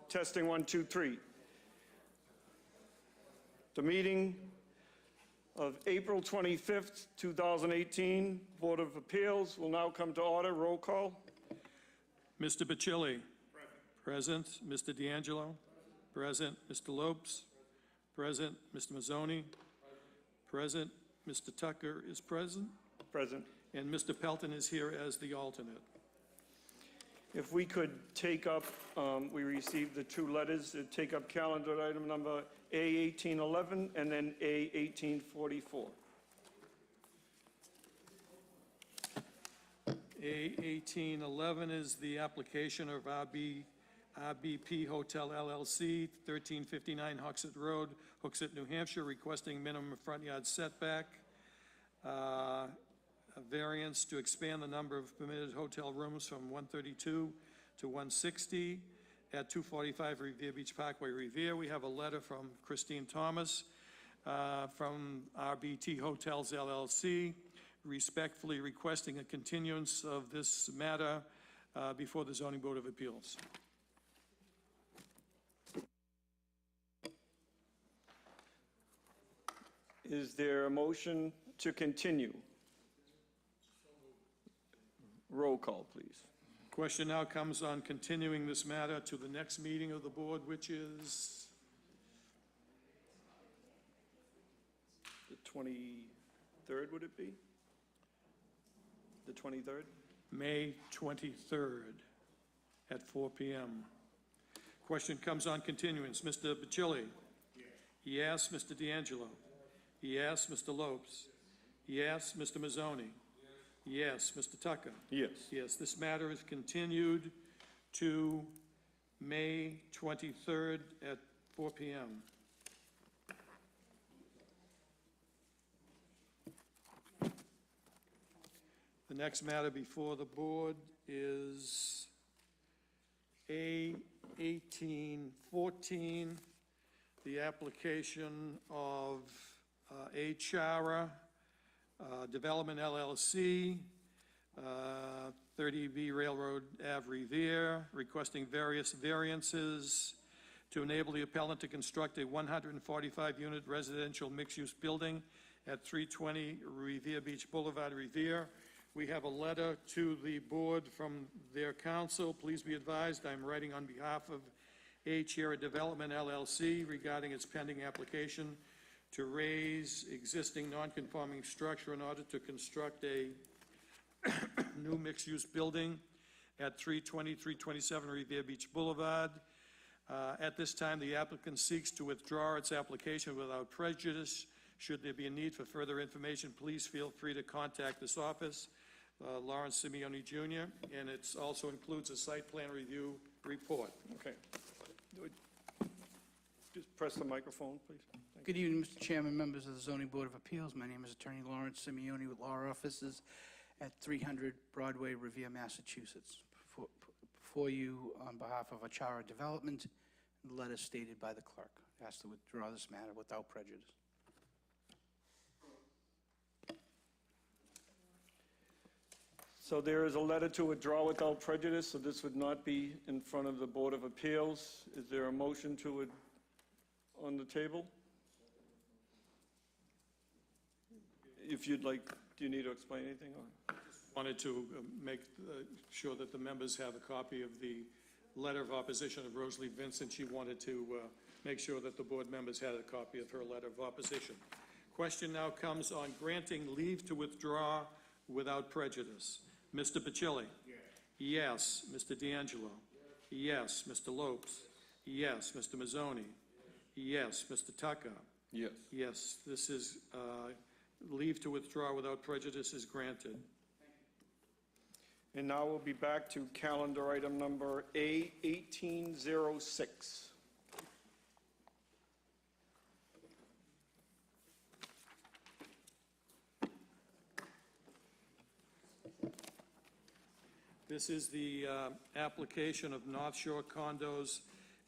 Testing 1, 2, 3. The meeting of April 25th, 2018, Board of Appeals will now come to order. Roll call. Mr. Bacilli. Present. Mr. D'Angelo. Present. Mr. Lopes. Present. Mr. Mazzoni. Present. Mr. Tucker is present. Present. And Mr. Pelton is here as the alternate. If we could take up, we received the two letters, take up calendar item number A1811 and then A1844. A1811 is the application of RBP Hotel LLC, 1359 Hooksett Road, Hooksett, New Hampshire, requesting minimum front yard setback, a variance to expand the number of permitted hotel rooms from 132 to 160 at 245 Revere Beach Parkway, Revere. We have a letter from Christine Thomas from RBT Hotels LLC, respectfully requesting a continuance of this matter before the Zoning Board of Appeals. Is there a motion to continue? Roll call, please. Question now comes on continuing this matter to the next meeting of the board, which is The 23rd, would it be? The 23rd? May 23rd at 4 p.m. Question comes on continuance. Mr. Bacilli? Yes. Mr. D'Angelo? Yes. Mr. Lopes? Yes. Mr. Mazzoni? Yes. Mr. Tucker? Yes. Yes, this matter is continued to May 23rd at 4 p.m. The next matter before the board is A1814, the application of A. Chara Development LLC, 30B Railroad Ave, Revere, requesting various variances to enable the appellant to construct a 145-unit residential mixed-use building at 320 Revere Beach Boulevard, Revere. We have a letter to the board from their counsel. Please be advised, I'm writing on behalf of A. Chara Development LLC regarding its pending application to raise existing non-conforming structure in order to construct a new mixed-use building at 320, 327 Revere Beach Boulevard. At this time, the applicant seeks to withdraw its application without prejudice. Should there be a need for further information, please feel free to contact this office, Lawrence Simeone Jr., and it also includes a site plan review report. Okay. Just press the microphone, please. Good evening, Mr. Chairman, members of the Zoning Board of Appeals. My name is Attorney Lawrence Simeone with law offices at 300 Broadway, Revere, Massachusetts. For you, on behalf of Achara Development, the letter stated by the clerk. Asked to withdraw this matter without prejudice. So there is a letter to withdraw without prejudice, so this would not be in front of the Board of Appeals. Is there a motion to it on the table? If you'd like, do you need to explain anything? Or? Wanted to make sure that the members have a copy of the letter of opposition of Rosalie Vincent. She wanted to make sure that the board members had a copy of her letter of opposition. Question now comes on granting leave to withdraw without prejudice. Mr. Bacilli? Yes. Yes. Mr. D'Angelo? Yes. Mr. Lopes? Yes. Mr. Mazzoni? Yes. Mr. Tucker? Yes. Yes. This is leave to withdraw without prejudice is granted. And now we'll be back to calendar item number A1806. This is the application of North Shore Condos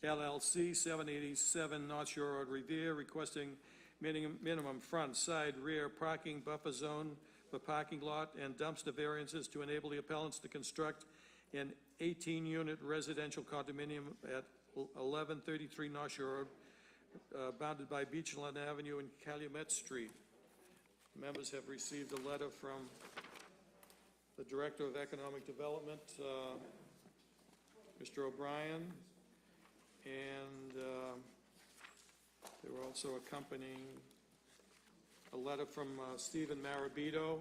LLC, 787 North Shore Road, Revere, requesting minimum front, side, rear parking buffer zone for parking lot and dumpster variances to enable the appellants to construct an 18-unit residential condominium at 1133 North Shore Road, bounded by Beachland Avenue and Calumet Street. Members have received a letter from the Director of Economic Development, Mr. O'Brien, and they were also accompanying a letter from Stephen Marabito,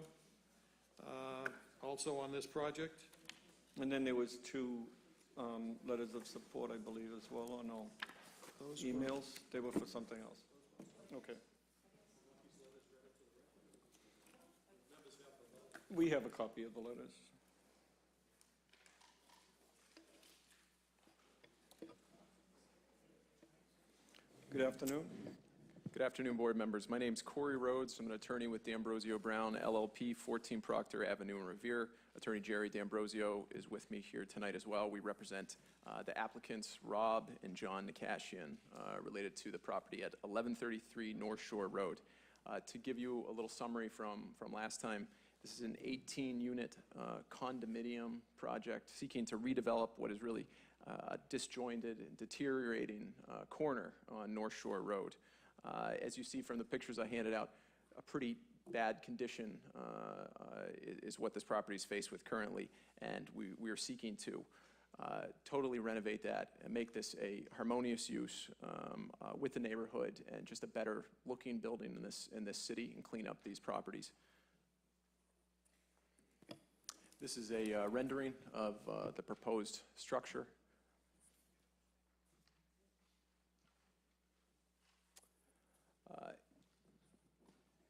also on this project. And then there was two letters of support, I believe, as well, or no? Those were- Emails, they were for something else. Okay. We have a copy of the letters. Good afternoon. Good afternoon, board members. My name's Corey Rhodes. I'm an attorney with D'Ambrosio Brown LLP, 14 Proctor Avenue in Revere. Attorney Jerry D'Ambrosio is with me here tonight as well. We represent the applicants, Rob and John Nakashian, related to the property at 1133 North Shore Road. To give you a little summary from last time, this is an 18-unit condominium project seeking to redevelop what is really a disjointed and deteriorating corner on North Shore Road. As you see from the pictures I handed out, a pretty bad condition is what this property is faced with currently, and we are seeking to totally renovate that and make this a harmonious use with the neighborhood and just a better looking building in this city and clean up these properties. This is a rendering of the proposed structure.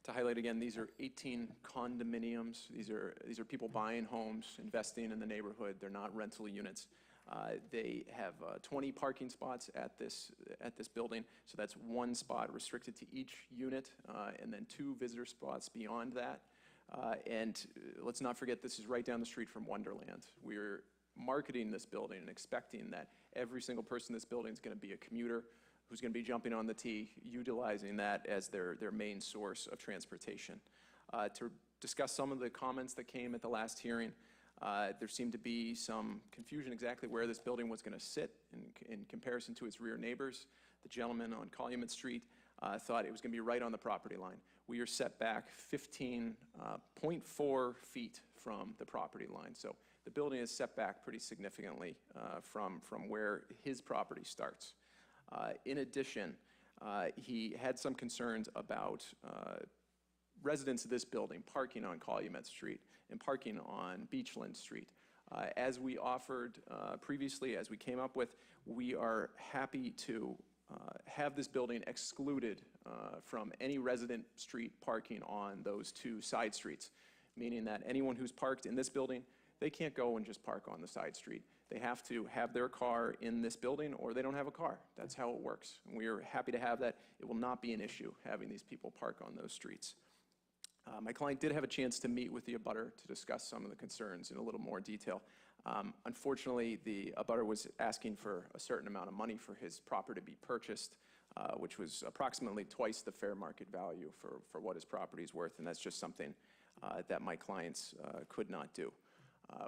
To highlight again, these are 18 condominiums. These are people buying homes, investing in the neighborhood. They're not rental units. They have 20 parking spots at this building, so that's one spot restricted to each unit, and then 2 visitor spots beyond that. And let's not forget, this is right down the street from Wonderland. We're marketing this building and expecting that every single person in this building is going to be a commuter who's going to be jumping on the T, utilizing that as their main source of transportation. To discuss some of the comments that came at the last hearing, there seemed to be some confusion exactly where this building was going to sit in comparison to its rear neighbors. The gentleman on Calumet Street thought it was going to be right on the property line. We are set back 15.4 feet from the property line. So the building is set back pretty significantly from where his property starts. In addition, he had some concerns about residents of this building parking on Calumet Street and parking on Beachland Street. As we offered previously, as we came up with, we are happy to have this building excluded from any resident street parking on those 2 side streets, meaning that anyone who's parked in this building, they can't go and just park on the side street. They have to have their car in this building or they don't have a car. That's how it works. And we are happy to have that. It will not be an issue having these people park on those streets. My client did have a chance to meet with the abutter to discuss some of the concerns in a little more detail. Unfortunately, the abutter was asking for a certain amount of money for his property to be purchased, which was approximately twice the fair market value for what his property is worth, and that's just something that my clients could not do.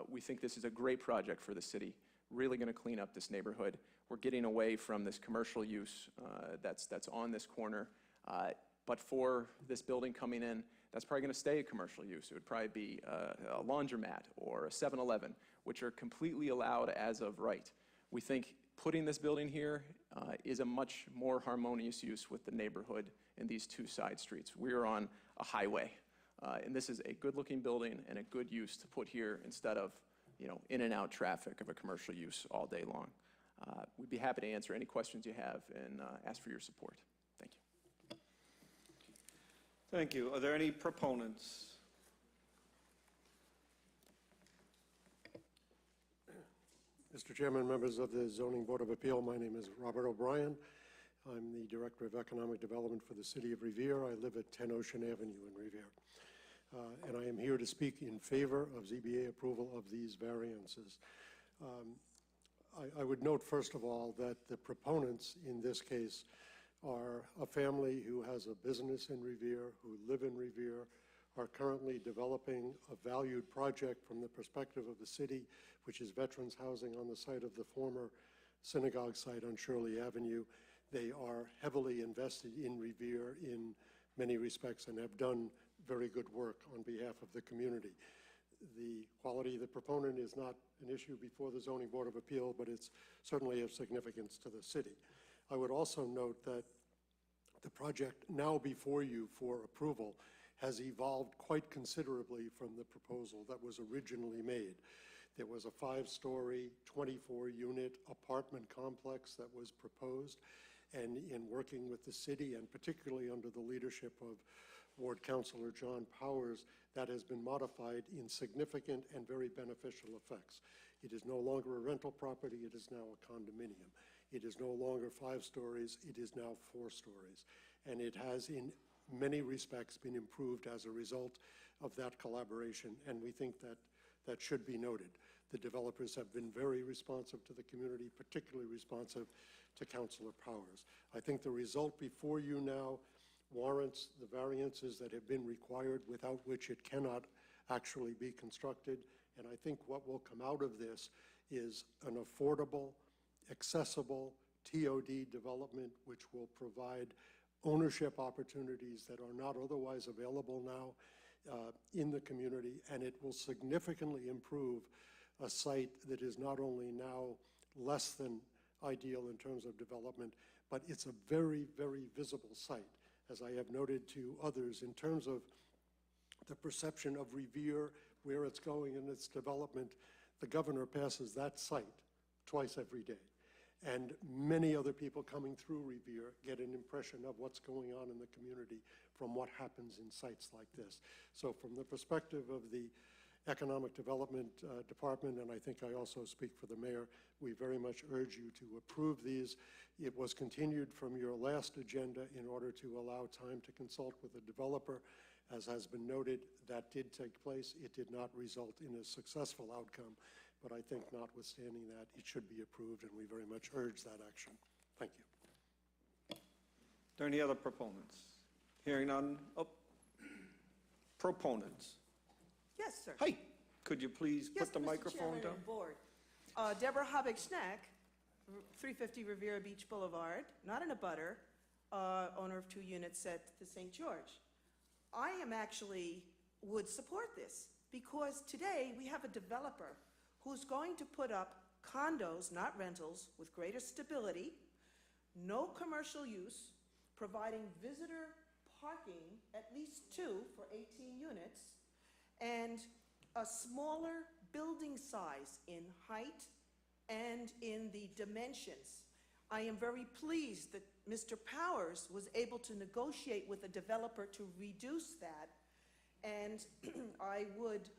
We think this is a great project for the city, really going to clean up this neighborhood. We're getting away from this commercial use that's on this corner, but for this building coming in, that's probably going to stay a commercial use. It would probably be a laundromat or a 7-Eleven, which are completely allowed as of right. We think putting this building here is a much more harmonious use with the neighborhood in these 2 side streets. We are on a highway. And this is a good-looking building and a good use to put here instead of, in and out traffic of a commercial use all day long. We'd be happy to answer any questions you have and ask for your support. Thank you. Thank you. Are there any proponents? Mr. Chairman, members of the Zoning Board of Appeal, my name is Robert O'Brien. I'm the Director of Economic Development for the City of Revere. I live at 10 Ocean Avenue in Revere. And I am here to speak in favor of ZBA approval of these variances. I would note, first of all, that the proponents in this case are a family who has a business in Revere, who live in Revere, are currently developing a valued project from the perspective of the city, which is veterans housing on the site of the former synagogue site on Shirley Avenue. They are heavily invested in Revere in many respects and have done very good work on behalf of the community. The quality of the proponent is not an issue before the Zoning Board of Appeal, but it's certainly of significance to the city. I would also note that the project now before you for approval has evolved quite considerably from the proposal that was originally made. There was a 5-story, 24-unit apartment complex that was proposed, and in working with the city, and particularly under the leadership of Ward Councilor John Powers, that has been modified in significant and very beneficial effects. It is no longer a rental property, it is now a condominium. It is no longer 5 stories, it is now 4 stories. And it has in many respects been improved as a result of that collaboration, and we think that that should be noted. The developers have been very responsive to the community, particularly responsive to Councilor Powers. I think the result before you now warrants the variances that have been required, without which it cannot actually be constructed. And I think what will come out of this is an affordable, accessible TOD development which will provide ownership opportunities that are not otherwise available now in the community, and it will significantly improve a site that is not only now less than ideal in terms of development, but it's a very, very visible site, as I have noted to others, in terms of the perception of Revere, where it's going in its development. The governor passes that site twice every day. And many other people coming through Revere get an impression of what's going on in the community from what happens in sites like this. So from the perspective of the Economic Development Department, and I think I also speak for the mayor, we very much urge you to approve these. It was continued from your last agenda in order to allow time to consult with the developer. As has been noted, that did take place. It did not result in a successful outcome, but I think notwithstanding that, it should be approved, and we very much urge that action. Thank you. Are there any other proponents? Hearing none. Oh, proponents. Yes, sir. Hi, could you please Yes, put the Mr. microphone Chairman down? and Board. Deborah Habeck-Schneck, 350 Riviera Beach Boulevard, not in a butter, owner of 2 units at the St. George. I would support this, because today we have a developer who's going to put up condos, not rentals, with greater stability, no commercial use, providing visitor parking, at least 2 for 18 units, and a smaller building size in height and in the dimensions. I am very pleased that Mr. Powers was able to negotiate with a developer to reduce that, and I would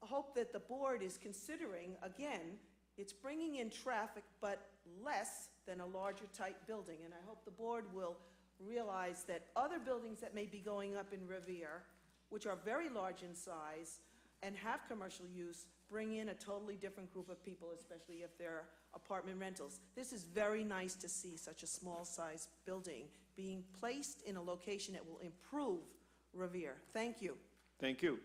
hope that the board is considering, again, it's bringing in traffic, but less than a larger type building, and I hope the board will realize that other buildings that may be going up in Revere, which are very large in size and have commercial use, bring in a totally different group of people, especially if they're apartment rentals. This is very nice to see such a small size building being placed in a location that will improve Revere. Thank you. Thank you.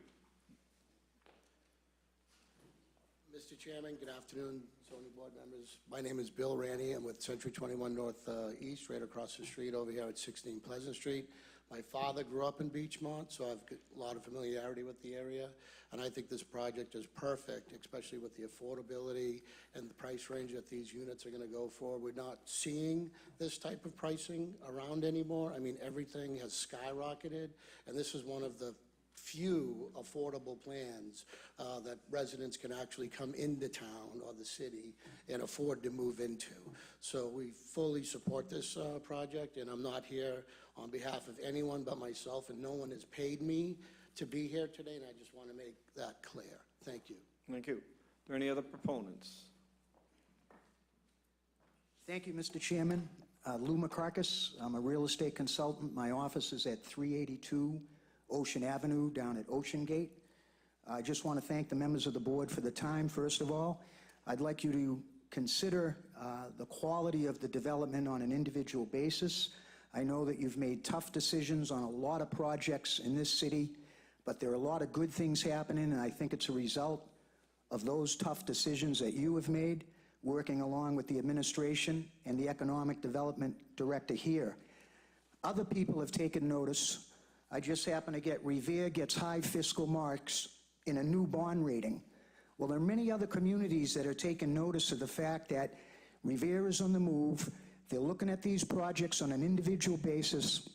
Mr. Chairman, good afternoon, zoning board members. My name is Bill Ranny. I'm with Century 21 North East, right across the street over here at 16 Pleasant Street. My father grew up in Beachmont, so I've got a lot of familiarity with the area, and I think this project is perfect, especially with the affordability and the price range that these units are going to go for. We're not seeing this type of pricing around anymore. I mean, everything has skyrocketed, and this is one of the few affordable plans that residents can actually come into town or the city and afford to move into. So we fully support this project, and I'm not here on behalf of anyone but myself, and no one has paid me to be here today, and I just want to make that clear. Thank you. Thank you. Are there any other proponents? Thank you, Mr. Chairman. Lou McCarkis, I'm a real estate consultant. My office is at 382 Ocean Avenue down at Ocean Gate. I just want to thank the members of the board for the time, first of all. I'd like you to consider the quality of the development on an individual basis. I know that you've made tough decisions on a lot of projects in this city, but there are a lot of good things happening, and I think it's a result of those tough decisions that you have made, working along with the administration and the Economic Development Director here. Other people have taken notice. I just happen to get Revere gets high fiscal marks in a new bond rating. Well, there are many other communities that are taking notice of the fact that Revere is on the move. They're looking at these projects on an individual basis.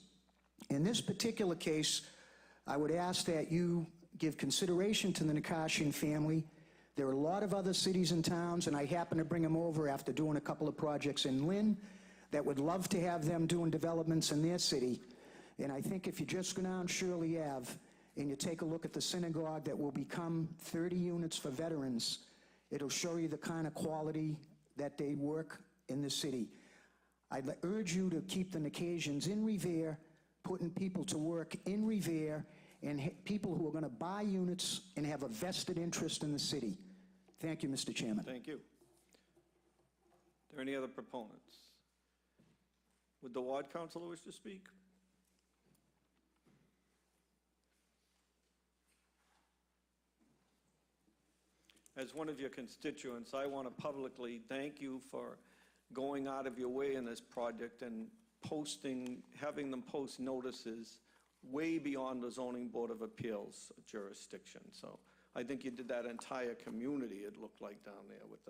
In this particular case, I would ask that you give consideration to the Nakashian family. There are a lot of other cities and towns, and I happen to bring them over after doing a couple of projects in Lynn, that would love to have them doing developments in their city. And I think if you just go down Shirley Ave and you take a look at the synagogue that will become 30 units for veterans, it'll show you the kind of quality that they work in the city. I'd urge you to keep the Nakasians in Revere, putting people to work in Revere, and people who are going to buy units and have a vested interest in the city. Thank you, Mr. Chairman. Thank you. Are there any other proponents? Would the ward councilor wish to speak? As one of your constituents, I want to publicly thank you for going out of your way in this project and having them post notices way beyond the Zoning Board of Appeals jurisdiction. So I think you did that entire community, it looked like down there, with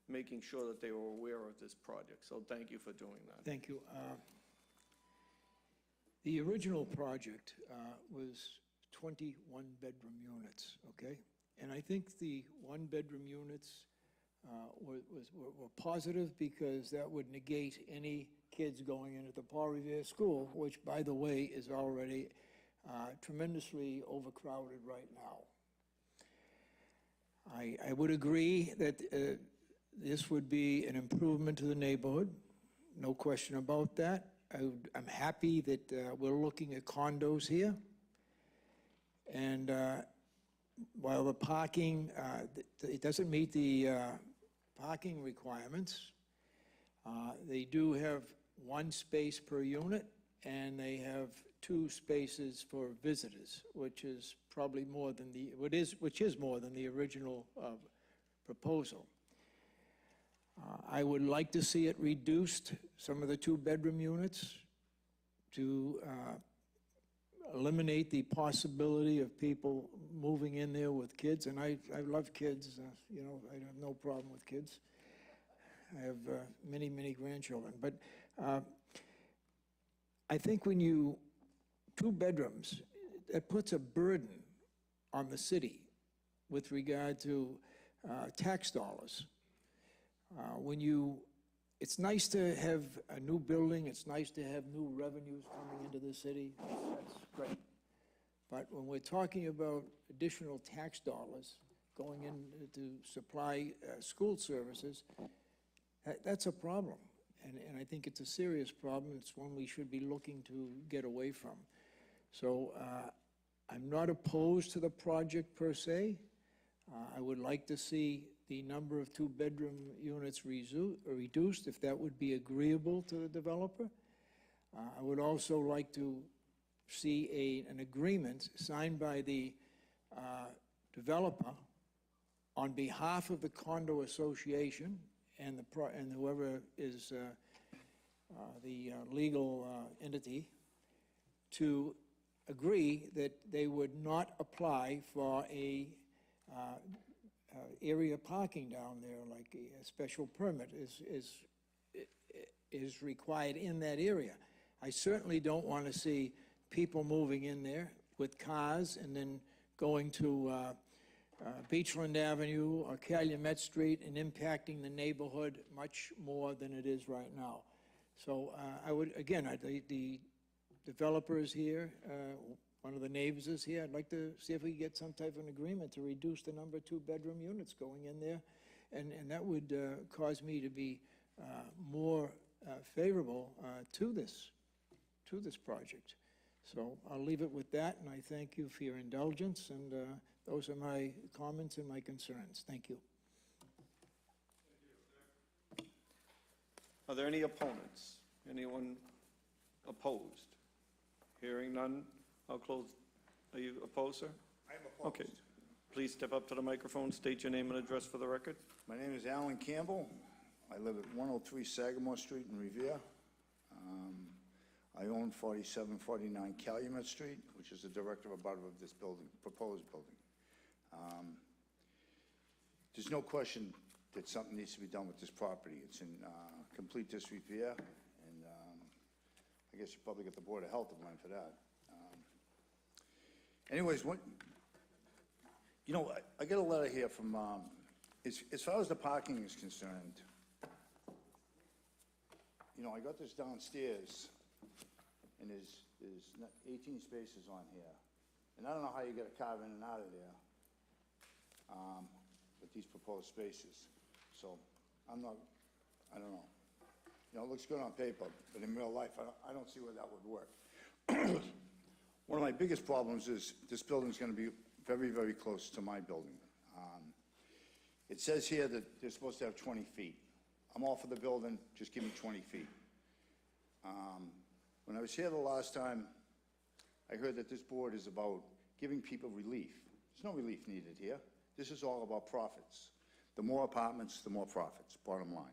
making sure that they were aware of this project. So thank you for doing that. Thank you. The original project was 21 bedroom units, okay? And I think the one-bedroom units were positive because that would negate any kids going into the Paul Revere School, which, by the way, is already tremendously overcrowded right now. I would agree that this would be an improvement to the neighborhood, no question about that. I'm happy that we're looking at condos here. And while the parking, it doesn't meet the parking requirements, they do have one space per unit, and they have 2 spaces for visitors, which is probably more than which is more than the original proposal. I would like to see it reduced, some of the 2-bedroom units, to eliminate the possibility of people moving in there with kids. And I love kids, you know, I have no problem with kids. I have many, many grandchildren. But I think when 2 bedrooms, it puts a burden on the city with regard to tax dollars. It's nice to have a new building, it's nice to have new revenues coming into the city, that's great. But when we're talking about additional tax dollars going in to supply school services, that's a problem. And I think it's a serious problem. It's one we should be looking to get away from. So I'm not opposed to the project per se. I would like to see the number of 2-bedroom units reduced, if that would be agreeable to the developer. I would also like to see an agreement signed by the developer on behalf of the condo association and whoever is the legal entity, to agree that they would not apply for a area parking down there, like a special permit is required in that area. I certainly don't want to see people moving in there with cars and then going to Beachland Avenue or Calumet Street and impacting the neighborhood much more than it is right now. So I would, again, the developer is here, one of the neighbors is here. I'd like to see if we can get some type of an agreement to reduce the number of 2-bedroom units going in there. And that would cause me to be more favorable to this project. So I'll leave it with that, and I thank you for your indulgence, and those are my comments and my concerns. Thank you. Are there any opponents? Anyone opposed? Hearing none, I'll close. Are you opposed, sir? I'm opposed. Okay. Please step up to the microphone, state your name and address for the record. My name is Alan Campbell. I live at 103 Sagamore Street in Revere. I own 4749 Calumet Street, which is the direct abutter of this building, proposed building. There's no question that something needs to be done with this property. It's in complete disrepair, and I guess you probably get the Board of Health to blame for that. Anyways, you know, I get a letter here from, as far as the parking is concerned, you know, I got this downstairs, and there's 18 spaces on here. And I don't know how you get a car in and out of there with these proposed spaces. So I don't know. You know, it looks good on paper, but in real life, I don't see where that would work. One of my biggest problems is this building's going to be very, very close to my building. It says here that they're supposed to have 20 feet. I'm all for the building, just give me 20 feet. When I was here the last time, I heard that this board is about giving people relief. There's no relief needed here. This is all about profits. The more apartments, the more profits, bottom line.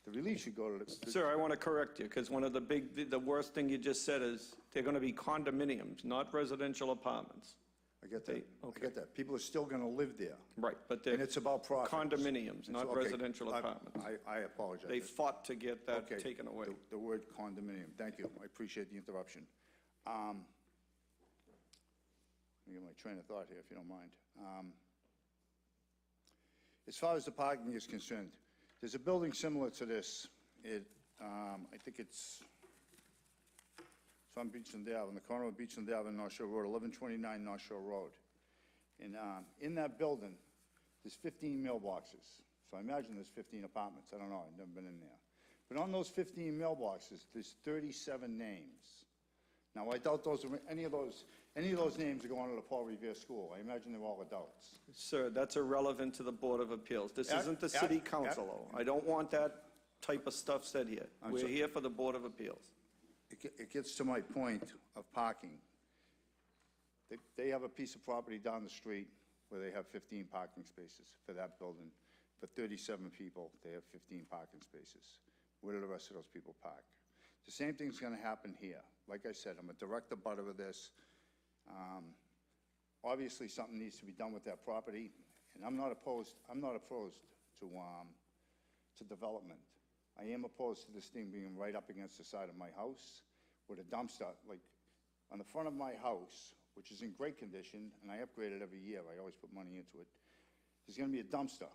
The relief should go to the... Sir, I want to correct you, because one of the worst thing you just said is they're going to be condominiums, not residential apartments. I get that. Okay. I get that. People are still going to live there. Right, but And they're it's about profits. condominiums, It's- not okay. residential apartments. I apologize. They fought to get that Okay. taken away. The word condominium. Thank you. I appreciate the interruption. Let me get my train of thought here, if you don't mind. As far as the parking is concerned, there's a building similar to this. I think it's on Beachland Ave, on the corner of Beachland Ave and North Shore Road, 1129 North Shore Road. And in that building, there's 15 mailboxes. So I imagine there's 15 apartments. I don't know. I've never been in there. But on those 15 mailboxes, there's 37 names. Now, I doubt any of those names are going to the Paul Revere School. I imagine they're all adults. Sir, that's irrelevant to the Board of Appeals. This isn't the city council, though. I don't want that type of stuff said here. I'm We're sorry. here for the Board of Appeals. It gets to my point of parking. They have a piece of property down the street where they have 15 parking spaces for that building. For 37 people, they have 15 parking spaces. Where do the rest of those people park? The same thing's going to happen here. Like I said, I'm a direct abutter of this. Obviously, something needs to be done with that property, and I'm not opposed to development. I am opposed to this thing being right up against the side of my house with a dumpster, like on the front of my house, which is in great condition, and I upgrade it every year. I always put money into it. There's going to be a dumpster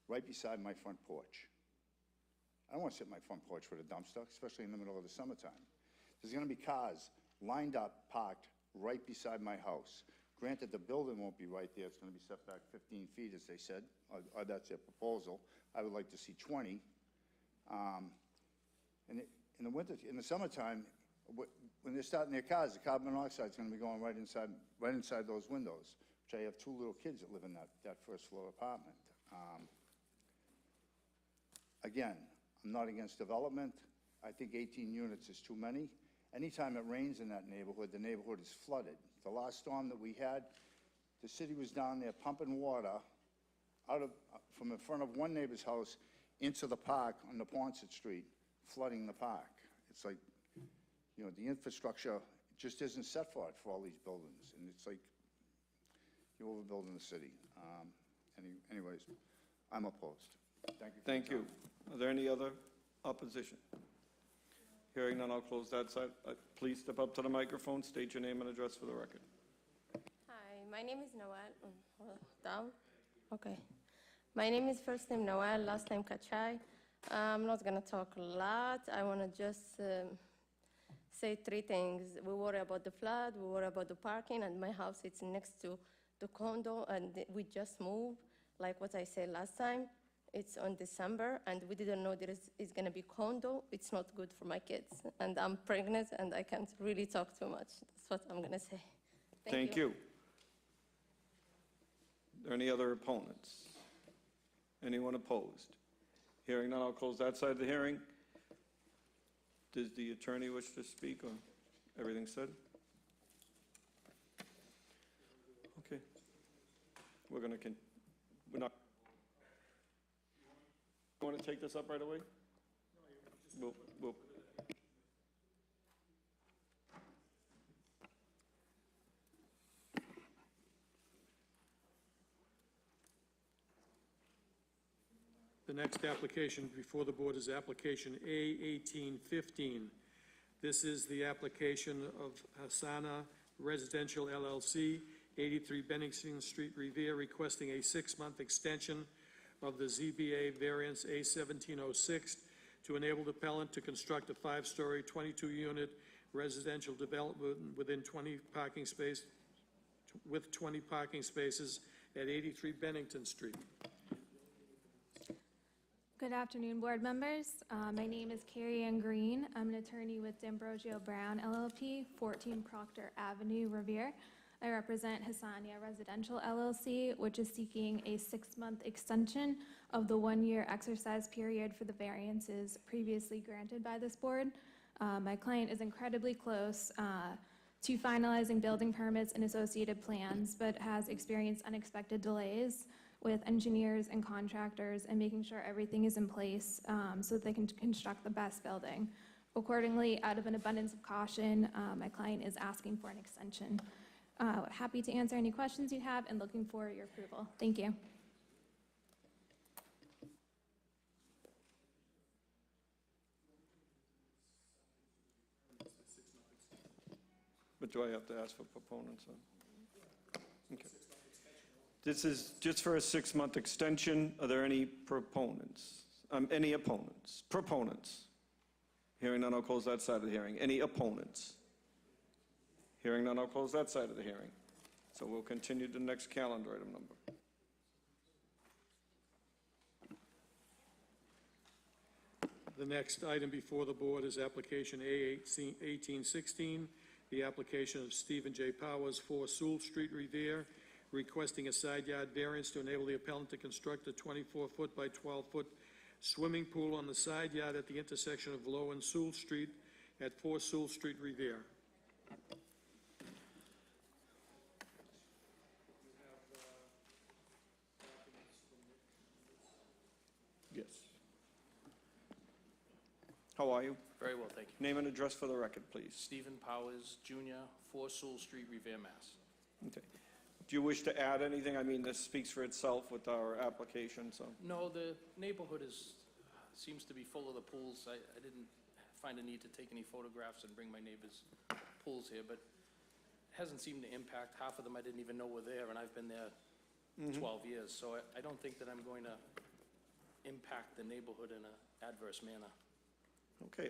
right beside my front porch. I don't want to sit in my front porch with a dumpster, especially in the middle of the summertime. There's going to be cars lined up, parked right beside my house. Granted, the building won't be right there. It's going to be set back 15 feet, as they said, or that's their proposal. I would like to see 20. In the winter, in the summertime, when they're starting their cars, the carbon monoxide is going to be going right inside those windows, which I have 2 little kids that live in that first floor apartment. Again, I'm not against development. I think 18 units is too many. Anytime it rains in that neighborhood, the neighborhood is flooded. The last storm that we had, the city was down there pumping water from in front of one neighbor's house into the park on the Ponset Street, flooding the park. It's like, you know, the infrastructure just isn't set for it for all these buildings. And it's like, you're overbuilding the city. Anyways, I'm opposed. Thank you. Thank you. Are there any other opposition? Hearing none, I'll close that side. Please step up to the microphone, state your name and address for the record. Hi, my name is Noel. Down? Okay. My name is first name Noel, last name Kachai. I'm not going to talk a lot. I want to just say 3 things. We worry about the flood, we worry about the parking, and my house is next to the condo, and we just moved. Like what I said last time, it's on December, and we didn't know there is going to be condo. It's not good for my kids, and I'm pregnant, and I can't really talk too much. That's what I'm going to say. Thank you. Are there any other opponents? Anyone opposed? Hearing none, I'll close that side of the hearing. Does the attorney wish to speak, or everything said? Okay. we're going to, we're not, you want to take this up right away? We'll. The next application before the board is application A1815. This is the application of Hasana Residential LLC, 83 Bennington Street, Revere, requesting a 6-month extension of the ZBA variance A1706 to enable the appellant to construct a 5-story, 22-unit residential development within 20 parking space, with 20 parking spaces at 83 Bennington Street. Good afternoon, board members. My name is Carrie Ann Green. I'm an attorney with D'Ambrosio Brown LLP, 14 Proctor Avenue, Revere. I represent Hassania Residential LLC, which is seeking a 6-month extension of the 1-year exercise period for the variances previously granted by this board. My client is incredibly close to finalizing building permits and associated plans, but has experienced unexpected delays with engineers and contractors and making sure everything is in place so that they can construct the best building. Accordingly, out of an abundance of caution, my client is asking for an extension. Happy to answer any questions you have and looking for your approval. Thank you. But do I have to ask for proponents? Okay. This is just for a 6-month extension. Are there any proponents? Any opponents? Proponents? Hearing none, I'll close that side of the hearing. Any opponents? Hearing none, I'll close that side of the hearing. So we'll continue to the next calendar item number. The next item before the board is application A1816, the application of Stephen J. Powers, 4 Sewell Street, Revere, requesting a side yard variance to enable the appellant to construct a 24-foot by 12-foot swimming pool on the side yard at the intersection of Low and Sewell Street at 4 Sewell Street, Revere. Yes. How are you? Very well, thank you. Name and address for the record, please. Stephen Powers, Jr., 4 Sewell Street, Revere, Mass. Okay. Do you wish to add anything? I mean, this speaks for itself with our application, so. No, the neighborhood seems to be full of the pools. I didn't find a need to take any photographs and bring my neighbors' pools here, but it hasn't seemed to impact. Half of them I didn't even know were there, and I've been there 12 years. So I don't think that I'm going to impact the neighborhood in an adverse manner. Okay,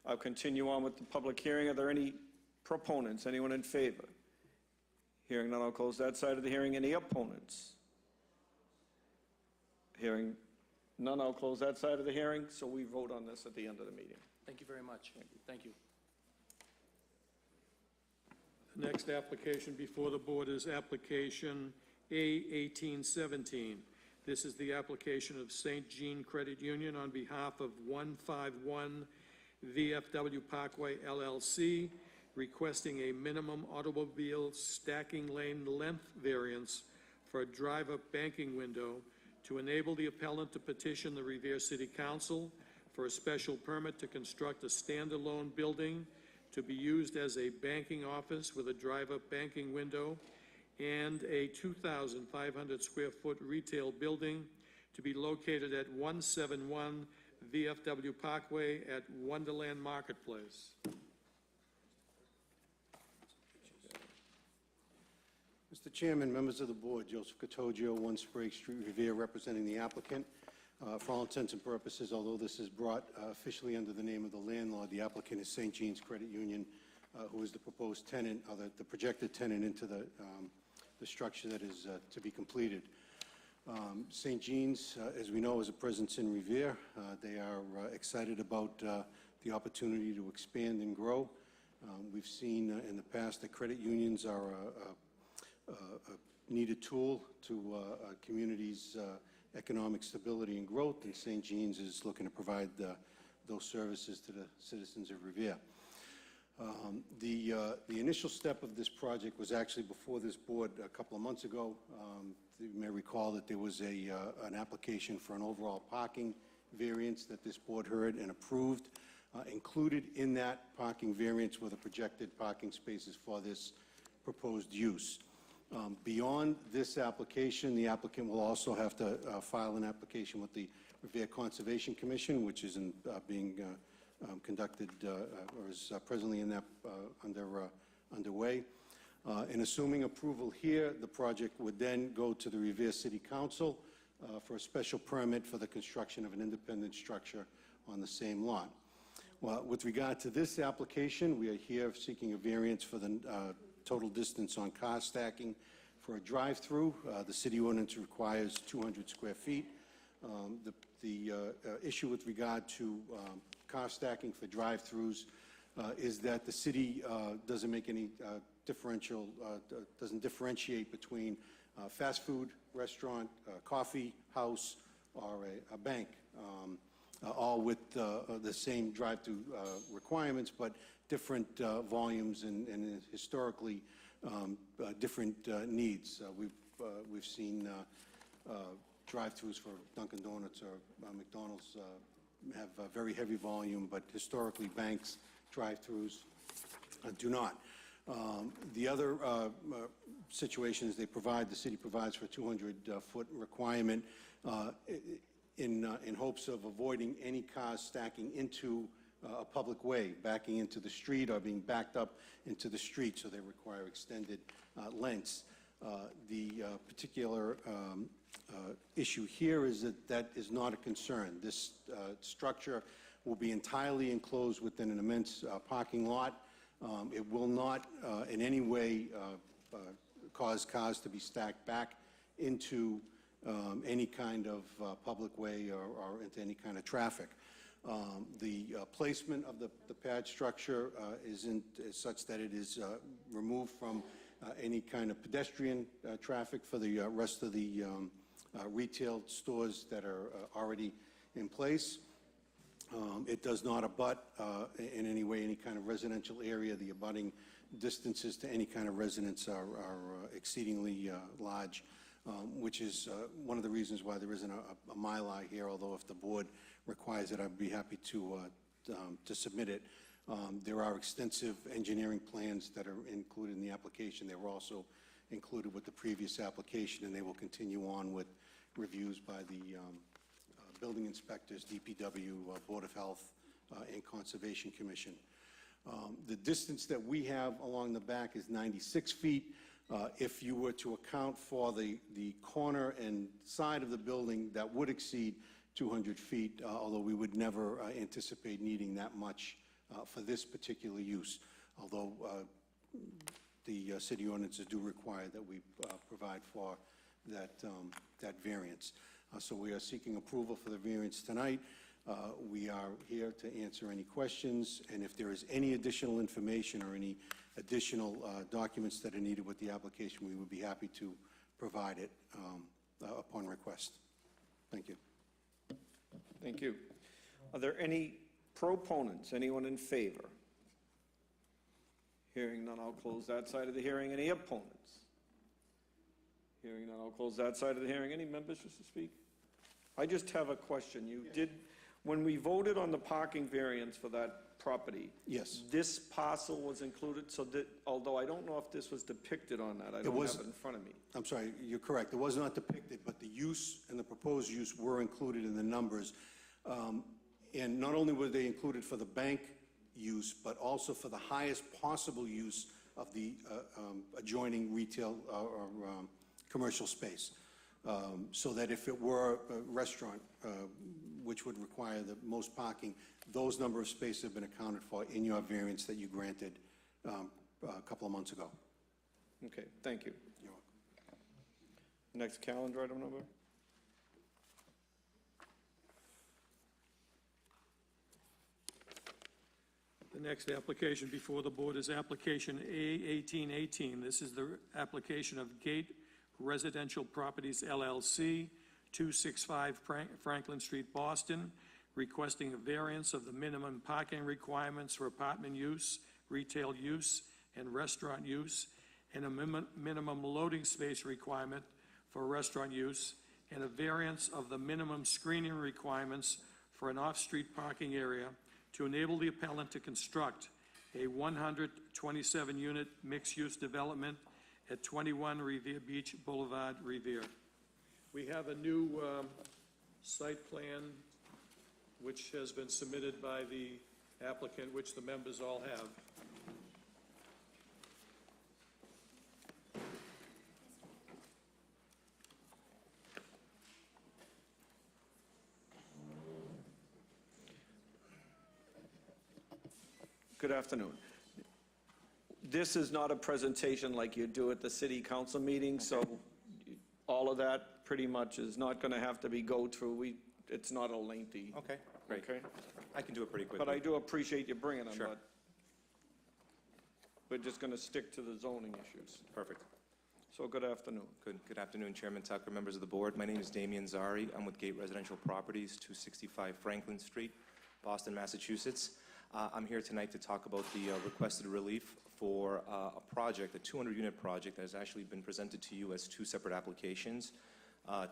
I'll continue on with the public hearing. Are there any proponents? Anyone in favor? Hearing none, I'll close that side of the hearing. Any opponents? Hearing none, I'll close that side of the hearing. So we vote on this at the end of the meeting. Thank you very much. Thank you. The next application before the board is application A1817. This is the application of St. Jean Credit Union on behalf of 151 VFW Parkway LLC, requesting a minimum automobile stacking lane length variance for a drive-up banking window to enable the appellant to petition the Revere City Council for a special permit to construct a standalone building to be used as a banking office with a drive-up banking window and a 2,500 square foot retail building to be located at 171 VFW Parkway at Wonderland Marketplace. Mr. Chairman, members of the board, Joseph Catoggio, 1 Sprague Street, Revere, representing the applicant. For all intents and purposes, although this is brought officially under the name of the landlord, the applicant is St. Jean's Credit Union, who is the proposed tenant, or the projected tenant into the structure that is to be completed. St. Jean's, as we know, is a presence in Revere. They are excited about the opportunity to expand and grow. We've seen in the past that credit unions are a needed tool to a community's economic stability and growth, and St. Jean's is looking to provide those services to the citizens of Revere. The initial step of this project was actually before this board a couple of months ago. You may recall that there was an application for an overall parking variance that this board heard and approved. Included in that parking variance were the projected parking spaces for this proposed use. Beyond this application, the applicant will also have to file an application with the Revere Conservation Commission, which is being conducted or is presently in that underway. In assuming approval here, the project would then go to the Revere City Council for a special permit for the construction of an independent structure on the same lot. Well, with regard to this application, we are here seeking a variance for the total distance on car stacking for a drive-through. The city ordinance requires 200 square feet. The issue with regard to car stacking for drive-throughs is that the city doesn't make any doesn't differentiate between fast food restaurant, coffee house, or a bank, all with the same drive-through requirements, but different volumes and historically different needs. We've seen drive-throughs for Dunkin' Donuts or McDonald's have very heavy volume, but historically banks' drive-throughs do not. The other situation is the city provides for a 200-foot requirement in hopes of avoiding any cars stacking into a public way, backing into the street or being backed up into the street, so they require extended lengths. The particular issue here is that is not a concern. This structure will be entirely enclosed within an immense parking lot. It will not in any way cause cars to be stacked back into any kind of public way or into any kind of traffic. The placement of the pad structure is such that it is removed from any kind of pedestrian traffic for the rest of the retail stores that are already in place. It does not abut in any way any kind of residential area. The abutting distances to any kind of residence are exceedingly large, which is one of the reasons why there isn't a Mylar here, although if the board requires it, I'd be happy to submit it. There are extensive engineering plans that are included in the application. They were also included with the previous application, and they will continue on with reviews by the building inspectors, DPW, Board of Health, and Conservation Commission. The distance that we have along the back is 96 feet. If you were to account for the corner and side of the building, that would exceed 200 feet, although we would never anticipate needing that much for this particular use, although the city ordinances do require that we provide for that variance. So we are seeking approval for the variance tonight. We are here to answer any questions, and if there is any additional information or any additional documents that are needed with the application, we would be happy to provide it upon request. Thank you. Thank you. Are there any proponents? Anyone in favor? Hearing none, I'll close that side of the hearing. Any opponents? Hearing none, I'll close that side of the hearing. Any members wish to speak? I just have a question. You did, when we voted on the parking variance for that property. Yes. This parcel was included, so that, although I don't know if this was depicted on that, I don't have it in front of me. I'm sorry, you're correct. It was not depicted, but the use and the proposed use were included in the numbers. And not only were they included for the bank use, but also for the highest possible use of the adjoining retail or commercial space. So that if it were a restaurant, which would require the most parking, those number of spaces have been accounted for in your variance that you granted a couple of months ago. Okay, thank you. You're welcome. Next calendar item number? The next application before the board is application A1818. This is the application of Gate Residential Properties LLC, 265 Franklin Street, Boston, requesting a variance of the minimum parking requirements for apartment use retail use and restaurant use, and a minimum loading space requirement for restaurant use, and a variance of the minimum screening requirements for an off-street parking area to enable the appellant to construct a 127-unit mixed-use development at 21 Revere Beach Boulevard, Revere. We have a new site plan which has been submitted by the applicant, which the members all have. Good afternoon. This is not a presentation like you do at the city council meeting, so all of that pretty much is not going to have to be go through. It's not a lengthy. Okay, great. Okay? I can do it pretty quickly. But I do appreciate you bringing them, Sure. but we're just going to stick to the zoning issues. Perfect. So good afternoon. Good afternoon, Chairman Tucker, members of the board. My name is Damian Zari. I'm with Gate Residential Properties, 265 Franklin Street, Boston, Massachusetts. I'm here tonight to talk about the requested relief for a project, a 200-unit project that has actually been presented to you as two separate applications,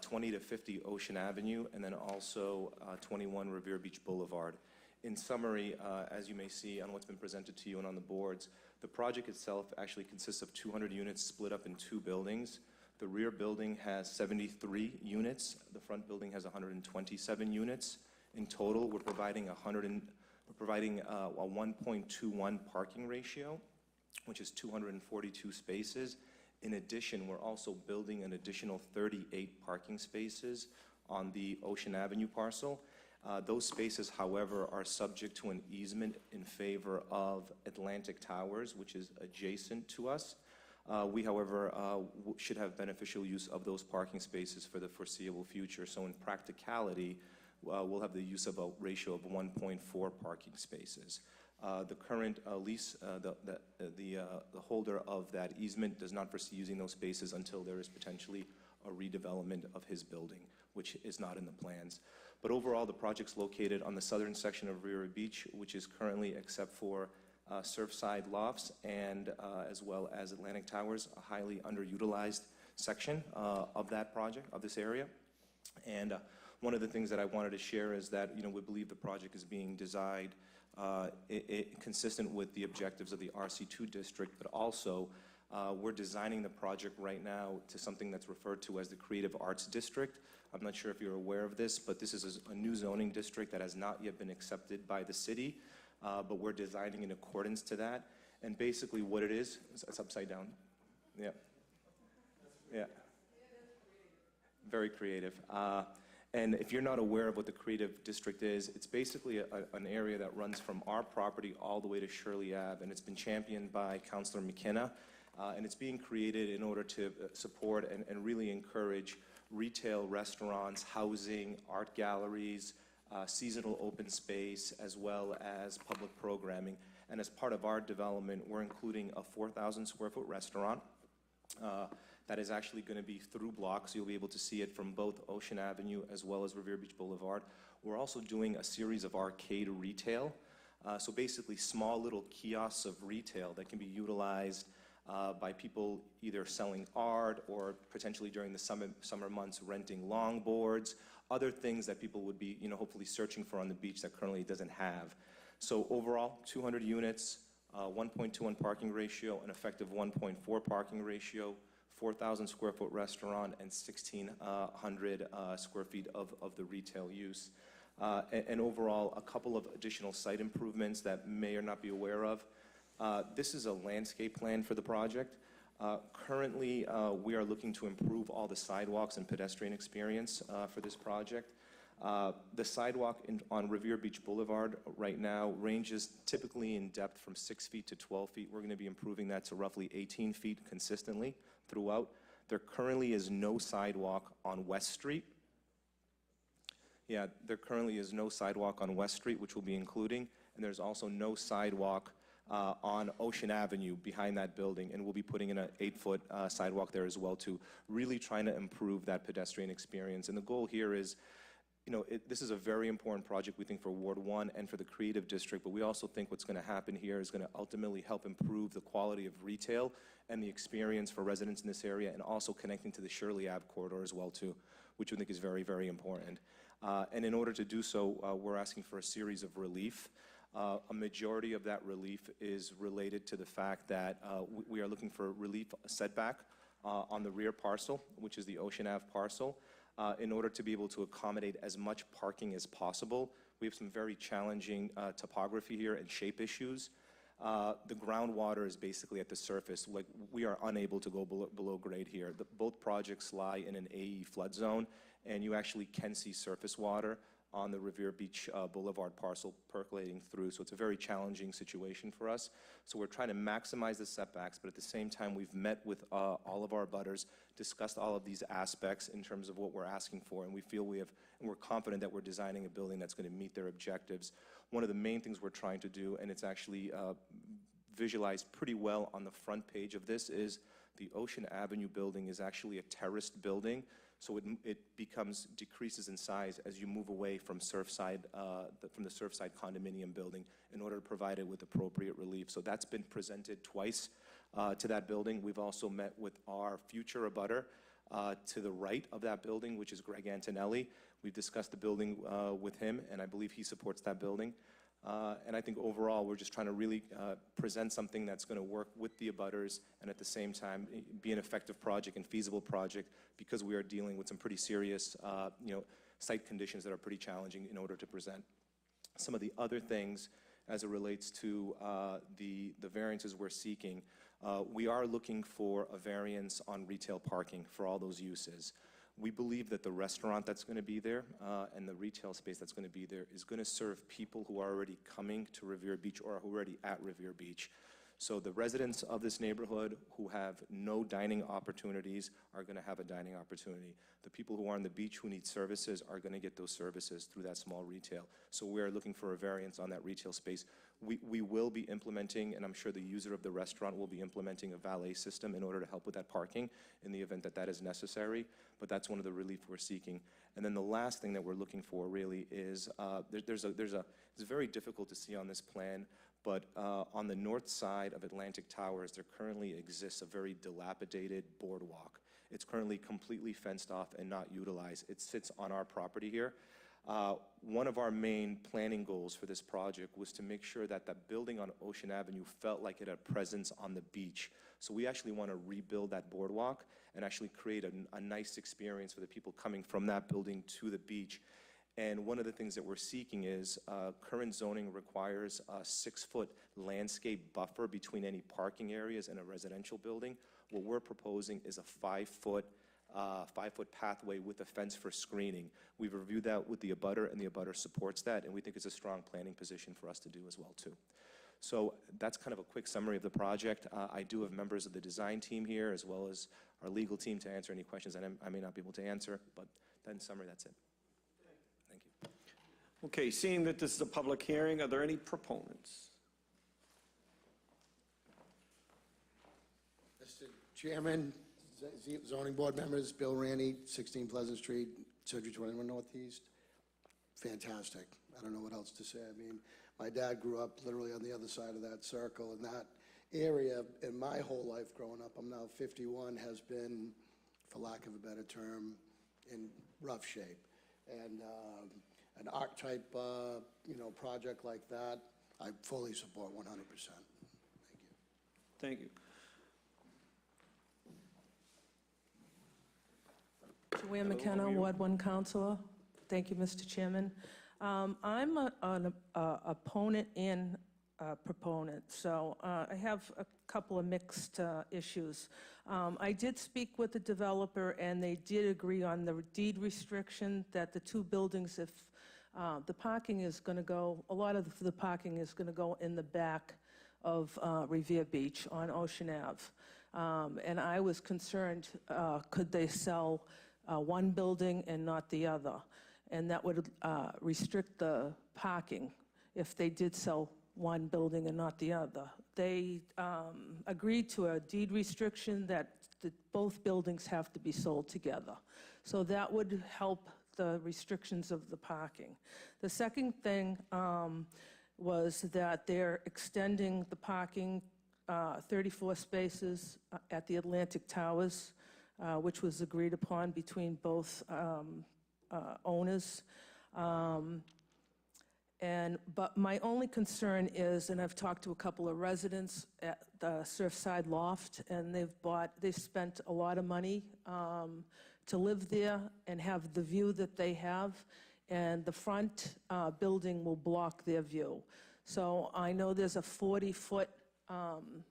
20 to 50 Ocean Avenue, and then also 21 Revere Beach Boulevard. In summary, as you may see on what's been presented to you and on the boards, the project itself actually consists of 200 units split up in two buildings. The rear building has 73 units. The front building has 127 units. In total, we're providing a 1.21 parking ratio, which is 242 spaces. In addition, we're also building an additional 38 parking spaces on the Ocean Avenue parcel. Those spaces, however, are subject to an easement in favor of Atlantic Towers, which is adjacent to us. We, however, should have beneficial use of those parking spaces for the foreseeable future. So in practicality, we'll have the use of a ratio of 1.4 parking spaces. The current lease, the holder of that easement does not foresee using those spaces until there is potentially a redevelopment of his building, which is not in the plans. But overall, the project's located on the southern section of Revere Beach, which is currently, except for Surfside Lofts and as well as Atlantic Towers, a highly underutilized section of that project, of this area. And one of the things that I wanted to share is that, we believe the project is being designed consistent with the objectives of the RC2 district, but also we're designing the project right now to something that's referred to as the Creative Arts District. I'm not sure if you're aware of this, but this is a new zoning district that has not yet been accepted by the city, but we're designing in accordance to that. And basically what it is, it's upside down. Yeah. Yeah. Very creative. And if you're not aware of what the Creative District is, it's basically an area that runs from our property all the way to Shirley Ave, and it's been championed by Councilor McKenna, and it's being created in order to support and really encourage retail, restaurants, housing, art galleries, seasonal open space, as well as public programming. And as part of our development, we're including a 4,000 square foot restaurant that is actually going to be through blocks. You'll be able to see it from both Ocean Avenue as well as Revere Beach Boulevard. We're also doing a series of arcade retail. So basically small little kiosks of retail that can be utilized by people either selling art or potentially during the summer months renting longboards, other things that people would be hopefully searching for on the beach that currently doesn't have. So overall, 200 units, 1.21 parking ratio, an effective 1.4 parking ratio, 4,000 square foot restaurant, and 1,600 square feet of the retail use. And overall, a couple of additional site improvements that may or not be aware of. This is a landscape plan for the project. Currently, we are looking to improve all the sidewalks and pedestrian experience for this project. The sidewalk on Revere Beach Boulevard right now ranges typically in depth from 6 feet to 12 feet. We're going to be improving that to roughly 18 feet consistently throughout. There currently is no sidewalk on West Street. Yeah, there currently is no sidewalk on West Street, which we'll be including, and there's also no sidewalk on Ocean Avenue behind that building, and we'll be putting in an 8-foot sidewalk there as well, to really trying to improve that pedestrian experience. And the goal here is, this is a very important project, we think, for Ward 1 and for the Creative District, but we also think what's going to happen here is going to ultimately help improve the quality of retail and the experience for residents in this area, and also connecting to the Shirley Ave corridor as well, too, which we think is very, very important. And in order to do so, we're asking for a series of relief. A majority of that relief is related to the fact that we are looking for relief setback on the rear parcel, which is the Ocean Ave parcel. In order to be able to accommodate as much parking as possible. We have some very challenging topography here and shape issues. The groundwater is basically at the surface. Like, we are unable to go below grade here. Both projects lie in an AE flood zone, and you actually can see surface water on the Revere Beach Boulevard parcel percolating through. So it's a very challenging situation for us. So we're trying to maximize the setbacks, but at the same time, we've met with all of our abutters, discussed all of these aspects in terms of what we're asking for, and we feel and we're confident that we're designing a building that's going to meet their objectives. One of the main things we're trying to do, and it's actually visualized pretty well on the front page of this, is the Ocean Avenue building is actually a terraced building. So it decreases in size as you move away from Surfside, from the Surfside condominium building, in order to provide it with appropriate relief. So that's been presented twice to that building. We've also met with our future abutter to the right of that building, which is Greg Antonelli. We've discussed the building with him, and I believe he supports that building. And I think overall, we're just trying to really present something that's going to work with the abutters and at the same time be an effective project and feasible project, because we are dealing with some pretty serious site conditions that are pretty challenging in order to present. Some of the other things as it relates to the variances we're seeking, we are looking for a variance on retail parking for all those uses. We believe that the restaurant that's going to be there and the retail space that's going to be there is going to serve people who are already coming to Revere Beach or are already at Revere Beach. So the residents of this neighborhood who have no dining opportunities are going to have a dining opportunity. The people who are on the beach who need services are going to get those services through that small retail. So we're looking for a variance on that retail space. We will be implementing, and I'm sure the user of the restaurant will be implementing, a valet system in order to help with that parking in the event that that is necessary, but that's one of the relief we're seeking. And then the last thing that we're looking for really is, it's very difficult to see on this plan, but on the north side of Atlantic Towers, there currently exists a very dilapidated boardwalk. It's currently completely fenced off and not utilized. It sits on our property here. One of our main planning goals for this project was to make sure that that building on Ocean Avenue felt like it had presence on the beach. So we actually want to rebuild that boardwalk and actually create a nice experience for the people coming from that building to the beach. And one of the things that we're seeking is, current zoning requires a 6-foot landscape buffer between any parking areas and a residential building. What we're proposing is a 5-foot pathway with a fence for screening. We've reviewed that with the abutter, and the abutter supports that, and we think it's a strong planning position for us to do as well, too. So that's kind of a quick summary of the project. I do have members of the design team here, as well as our legal team, to answer any questions that I may not be able to answer, but in summary, that's it. Thank you. Okay, seeing that this is a public hearing, are there any proponents? Mr. Chairman, zoning board members, Bill Raney, 16 Pleasant Street, Surgery 21 Northeast. Fantastic. I don't know what else to say. I mean, my dad grew up literally on the other side of that circle, and that area in my whole life growing up, I'm now 51, has been, for lack of a better term, in rough shape. And an archetype, project like that, I fully support 100%. Thank you. Joanne McKenna, Ward 1 Councilor. Thank you, Mr. Chairman. I'm an opponent and a proponent, so I have a couple of mixed issues. I did speak with the developer, and they did agree on the deed restriction that the two buildings, if the parking is going to go, a lot of the parking is going to go in the back of Revere Beach on Ocean Ave. And I was concerned, could they sell one building and not the other? And that would restrict the parking if they did sell one building and not the other. They agreed to a deed restriction that both buildings have to be sold together. So that would help the restrictions of the parking. The second thing was that they're extending the parking 34 spaces at the Atlantic Towers, which was agreed upon between both owners. But my only concern is, and I've talked to a couple of residents at the Surfside Loft, and they've spent a lot of money to live there and have the view that they have, and the front building will block their view. So I know there's a 40-foot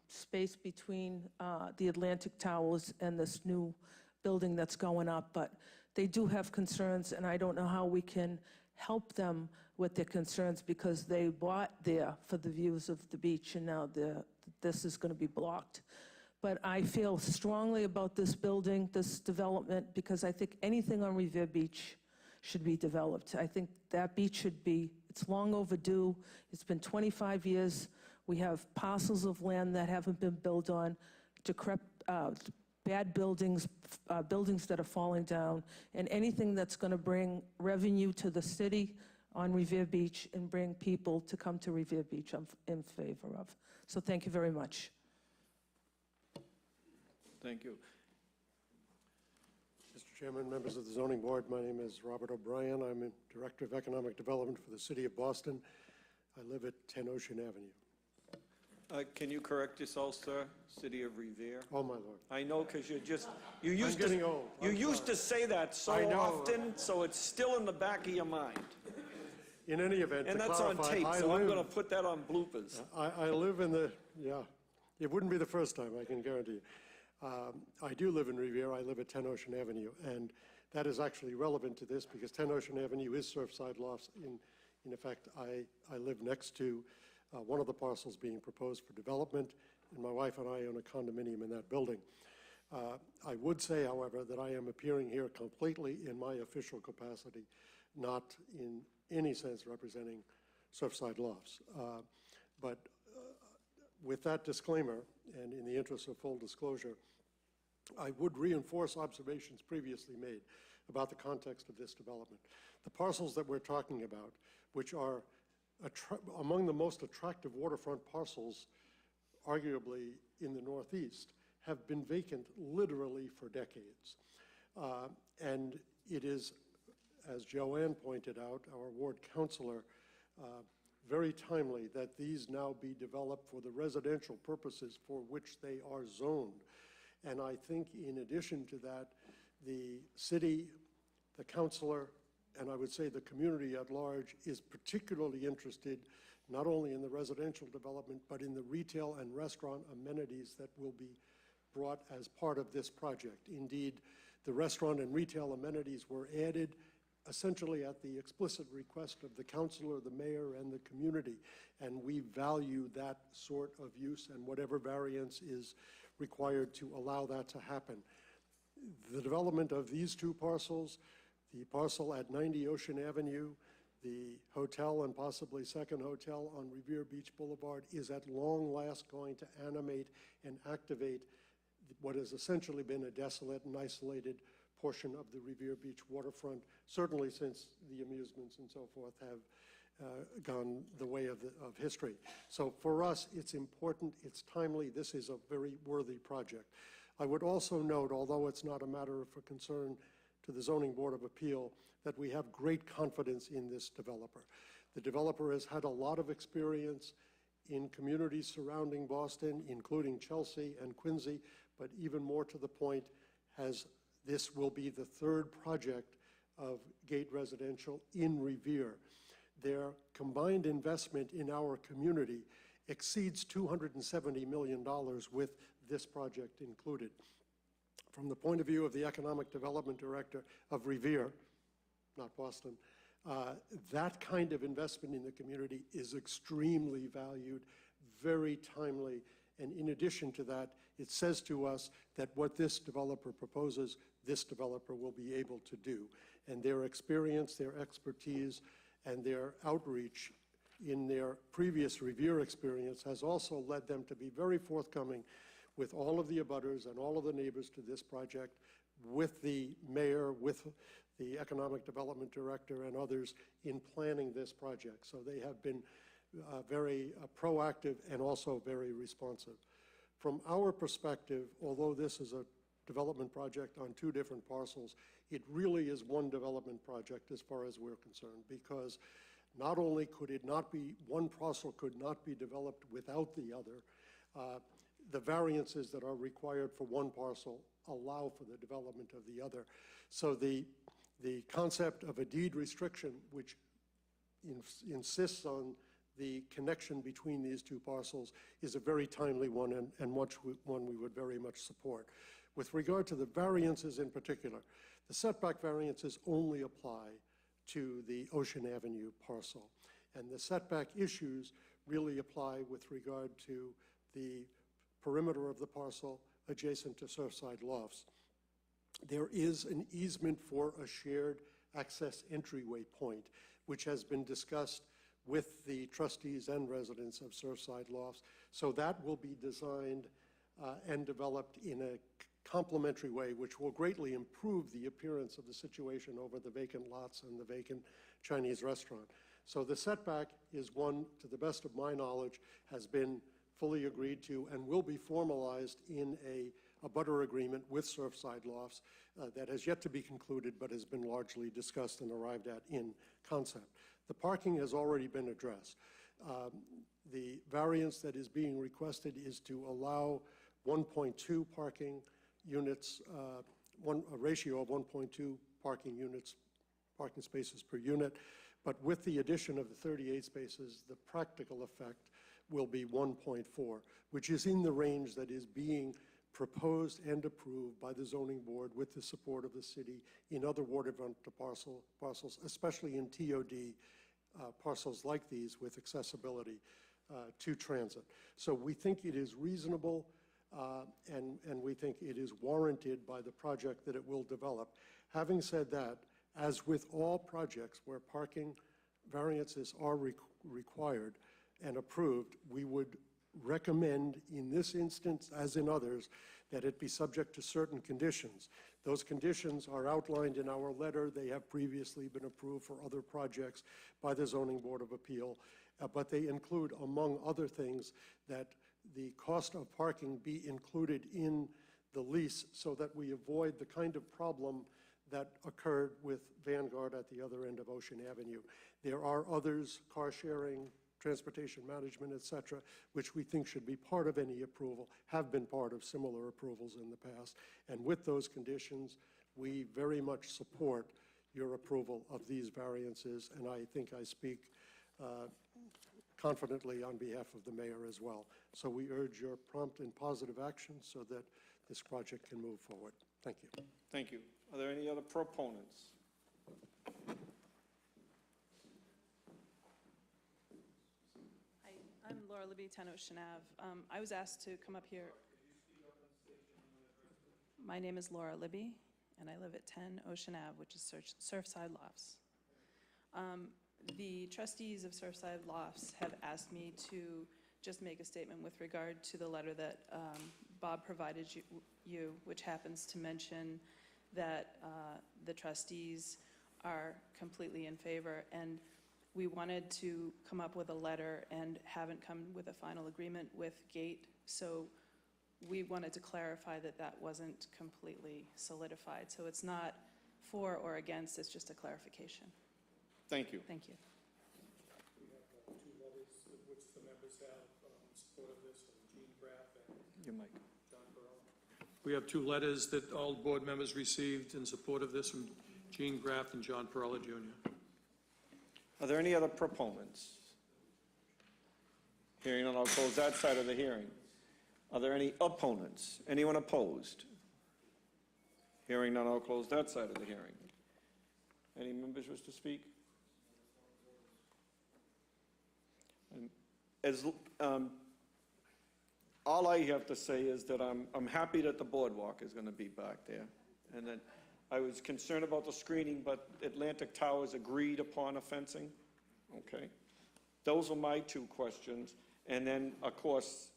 space between the Atlantic Towers and this new building that's going up, but they do have concerns, and I don't know how we can help them with their concerns, because they bought there for the views of the beach, and now this is going to be blocked. But I feel strongly about this building, this development, because I think anything on Revere Beach should be developed. I think that beach should be, it's long overdue. It's been 25 years. We have parcels of land that haven't been built on, bad buildings, buildings that are falling down, and anything that's going to bring revenue to the city on Revere Beach and bring people to come to Revere Beach, I'm in favor of. So thank you very much. Thank you. Mr. Chairman, members of the Zoning Board, my name is Robert O'Brien. I'm a Director of Economic Development for the City of Boston. I live at 10 Ocean Avenue. Can you correct yourself, sir? City of Revere? Oh, my lord. I know, because you I'm used getting old. You I'm used to say that so I know. often, so it's still in the back of your mind. In any event, And to that's on clarify, tape, so I'm going to put that on bloopers. I live in the, it wouldn't be the first time, I can guarantee you. I do live in Revere. I live at 10 Ocean Avenue, and that is actually relevant to this, because 10 Ocean Avenue is Surfside Lofts. In effect, I live next to one of the parcels being proposed for development, and my wife and I own a condominium in that building. I would say, however, that I am appearing here completely in my official capacity, not in any sense representing Surfside Lofts. But with that disclaimer, and in the interest of full disclosure, I would reinforce observations previously made about the context of this development. The parcels that we're talking about, which are among the most attractive waterfront parcels, arguably in the Northeast, have been vacant literally for decades. And it is, as Joanne pointed out, our ward councilor, very timely that these now be developed for the residential purposes for which they are zoned. And I think in addition to that, the city, the councilor, and I would say the community at large is particularly interested not only in the residential development, but in the retail and restaurant amenities that will be brought as part of this project. Indeed, the restaurant and retail amenities were added essentially at the explicit request of the councilor, the mayor, and the community, and we value that sort of use and whatever variance is required to allow that to happen. The development of these two parcels, the parcel at 90 Ocean Avenue, the hotel and possibly second hotel on Revere Beach Boulevard, is at long last going to animate and activate what has essentially been a desolate and isolated portion of the Revere Beach waterfront, certainly since the amusements and so forth have gone the way of history. So for us, it's important, it's timely, this is a very worthy project. I would also note, although it's not a matter of concern to the Zoning Board of Appeal, that we have great confidence in this developer. The developer has had a lot of experience in communities surrounding Boston, including Chelsea and Quincy, but even more to the point, this will be the third project of Gate Residential in Revere. Their combined investment in our community exceeds $270 million with this project included. From the point of view of the Economic Development Director of Revere, not Boston, that kind of investment in the community is extremely valued, very timely, and in addition to that, it says to us that what this developer proposes, this developer will be able to do. And their experience, their expertise, and their outreach in their previous Revere experience has also led them to be very forthcoming with all of the abutters and all of the neighbors to this project, with the mayor, with the economic development director and others in planning this project. So they have been very proactive and also very responsive. From our perspective, although this is a development project on two different parcels, it really is one development project as far as we're concerned, because not only could it not be, one parcel could not be developed without the other, the variances that are required for one parcel allow for the development of the other. So the concept of a deed restriction, which insists on the connection between these two parcels, is a very timely one and one we would very much support. With regard to the variances in particular, the setback variances only apply to the Ocean Avenue parcel. And the setback issues really apply with regard to the perimeter of the parcel adjacent to Surfside Lofts. There is an easement for a shared access entryway point, which has been discussed with the trustees and residents of Surfside Lofts. So that will be designed and developed in a complementary way, which will greatly improve the appearance of the situation over the vacant lots and the vacant Chinese restaurant. So the setback is one, to the best of my knowledge, has been fully agreed to and will be formalized in a butter agreement with Surfside Lofts that has yet to be concluded but has been largely discussed and arrived at in concept. The parking has already been addressed. The variance that is being requested is to allow 1.2 parking units, a ratio of 1.2 parking spaces per unit, but with the addition of the 38 spaces, the practical effect will be 1.4, which is in the range that is being proposed and approved by the zoning board with the support of the city in other waterfront parcels, especially in TOD parcels like these with accessibility to transit. So we think it is reasonable and we think it is warranted by the project that it will develop. Having said that, as with all projects where parking variances are required and approved, we would recommend in this instance, as in others, that it be subject to certain conditions. Those conditions are outlined in our letter. They have previously been approved for other projects by the Zoning Board of Appeal, but they include, among other things, that the cost of parking be included in the lease so that we avoid the kind of problem that occurred with Vanguard at the other end of Ocean Avenue. There are others, car sharing, transportation management, et cetera, which we think should be part of any approval, have been part of similar approvals in the past. And with those conditions, we very much support your approval of these variances, and I think I speak confidently on behalf of the mayor as well. So we urge your prompt and positive action so that this project can move forward. Thank you. Thank you. Are there any other proponents? Hi, I'm Laura Libby, 10 Ocean Ave. I was asked to come up here. My name is Laura Libby, and I live at 10 Ocean Ave, which is Surfside Lofts. The trustees of Surfside Lofts have asked me to just make a statement with regard to the letter that Bob provided you, which happens to mention that the trustees are completely in favor, and we wanted to come up with a letter and haven't come with a final agreement with GATE, so we wanted to clarify that that wasn't completely solidified. So it's not for or against, it's just a clarification. Thank you. Thank you. We have two letters which the members have in support of this, from Gene Graff and Your mic. John Burrell. We have two letters that all board members received in support of this from Gene Graff and John Perella Jr. Are there any other proponents? Hearing none, I'll close that side of the hearing. Are there any opponents? Anyone opposed? Hearing none, I'll close that side of the hearing. Any members wish to speak? All I have to say is that I'm happy that the boardwalk is going to be back there, and that I was concerned about the screening, but Atlantic Towers agreed upon a fencing. Okay, those are my two questions, and then of course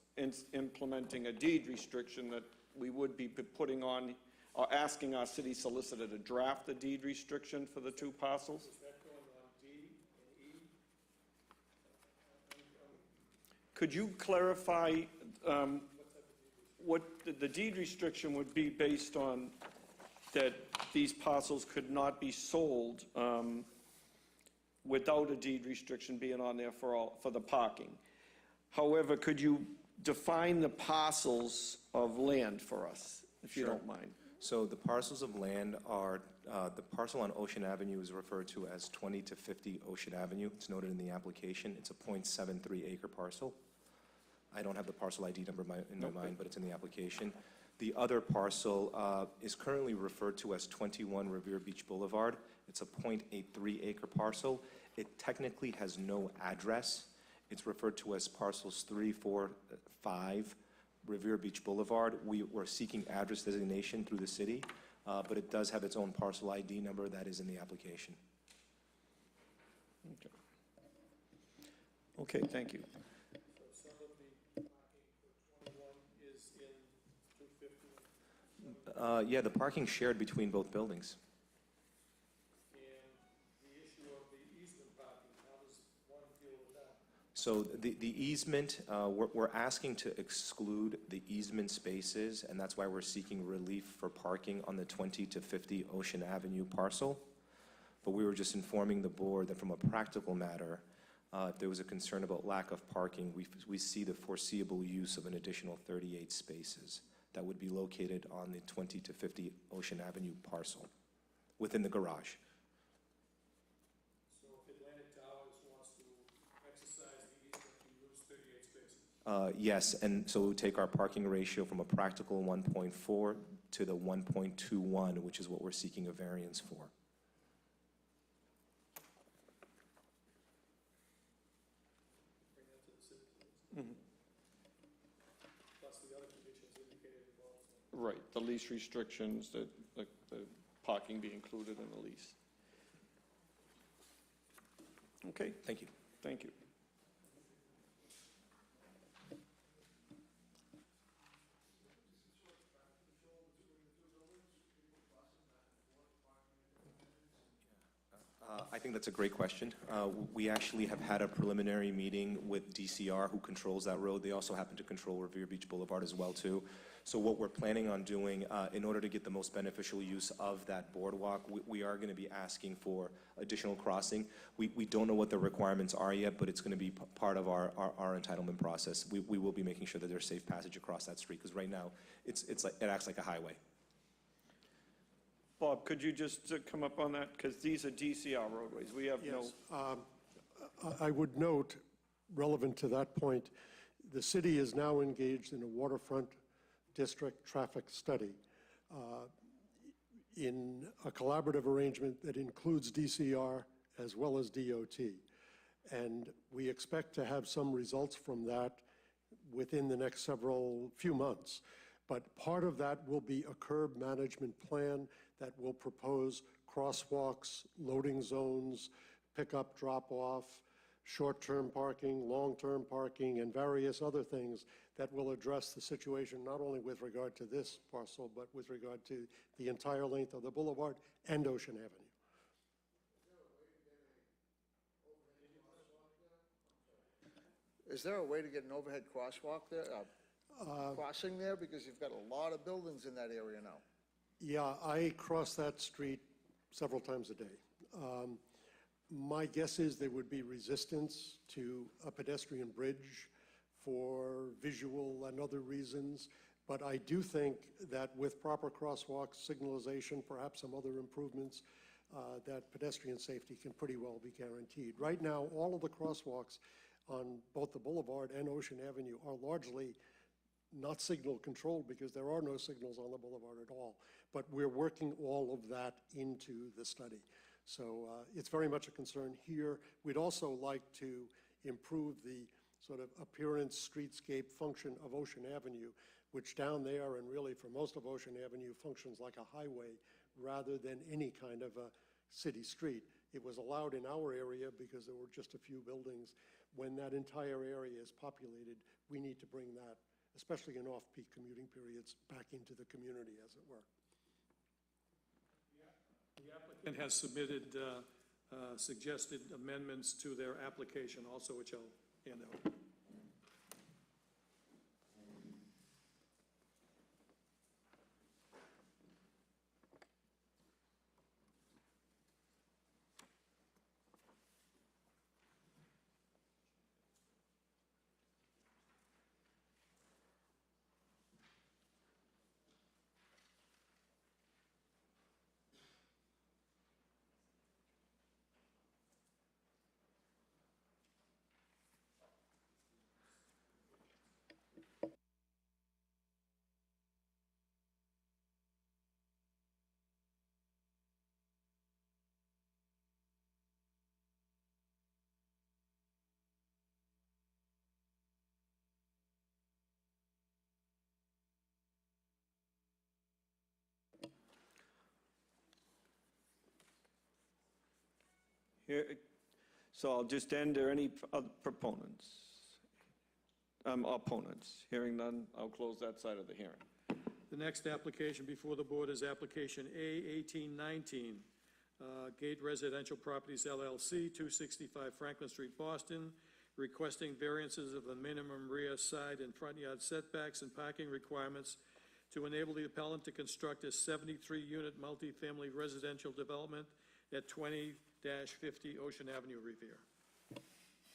implementing a deed restriction that we would be putting on are asking our city solicitor to draft the deed restriction for the two parcels. Could you clarify what the deed restriction would be based on, that these parcels could not be sold without a deed restriction being on there for the parking? However, could you define the parcels of land for us, if you don't mind? So the parcels of land are, the parcel on Ocean Avenue is referred to as 20 to 50 Ocean Avenue. It's noted in the application. It's a .73 acre parcel. I don't have the parcel ID number in my mind, but it's in the application. The other parcel is currently referred to as 21 Revere Beach Boulevard. It's a .83 acre parcel. It technically has no address. It's referred to as parcels 3, 4, 5 Revere Beach Boulevard. We're seeking address designation through the city, but it does have its own parcel ID number that is in the application. Okay, thank you. Yeah, the parking shared between both buildings. So the easement, we're asking to exclude the easement spaces, and that's why we're seeking relief for parking on the 20 to 50 Ocean Avenue parcel. But we were just informing the board that from a practical matter, if there was a concern about lack of parking, we see the foreseeable use of an additional 38 spaces that would be located on the 20 to 50 Ocean Avenue parcel within the garage. So if Atlantic Towers wants to exercise the easement, we lose 38 spaces? Yes, and so we would take our parking ratio from a practical 1.4 to the 1.21, which is what we're seeking a variance for. Right, the lease restrictions, the parking be included in the lease. Okay. Thank you. Thank you. I think that's a great question. We actually have had a preliminary meeting with DCR, who controls that road. They also happen to control Revere Beach Boulevard as well, too. So what we're planning on doing, in order to get the most beneficial use of that boardwalk, we are going to be asking for additional crossing. We don't know what the requirements are yet, but it's going to be part of our entitlement process. We will be making sure that there's safe passage across that street, because right now, it acts like a highway. Bob, could you just come up on that? Because these are DCR roadways. We have no... I would note, relevant to that point, the city is now engaged in a waterfront district traffic study in a collaborative arrangement that includes DCR as well as DOT. And we expect to have some results from that within the next few months. But part of that will be a curb management plan that will propose crosswalks, loading zones, pickup, drop-off, short-term parking, long-term parking, and various other things that will address the situation not only with regard to this parcel, but with regard to the entire length of the boulevard and Ocean Avenue. Is there a way to get an overhead crosswalk there, crossing there? Because you've got a lot of buildings in that area now. Yeah, I cross that street several times a day. My guess is there would be resistance to a pedestrian bridge for visual and other reasons, but I do think that with proper crosswalk signalization, perhaps some other improvements, that pedestrian safety can pretty well be guaranteed. Right now, all of the crosswalks on both the boulevard and Ocean Avenue are largely not signal controlled because there are no signals on the boulevard at all. But we're working all of that into the study. So it's very much a concern here. We'd also like to improve the sort of appearance, streetscape function of Ocean Avenue, which down there and really for most of Ocean Avenue functions like a highway rather than any kind of a city street. It was allowed in our area because there were just a few buildings. When that entire area is populated, we need to bring that, especially in off-peak commuting periods, back into the community, as it were. applicant has submitted suggested amendments to their application also, which I'll hand out. Here, so I'll just end, are any other proponents? Opponents? Hearing none, I'll close that side of the hearing. The next application before the board is application A1819, Gate Residential Properties LLC, 265 Franklin Street, Boston, requesting variances of the minimum rear side and front yard setbacks and parking requirements to enable the appellant to construct a 73-unit multifamily residential development at 20-50 Ocean Avenue, Revere.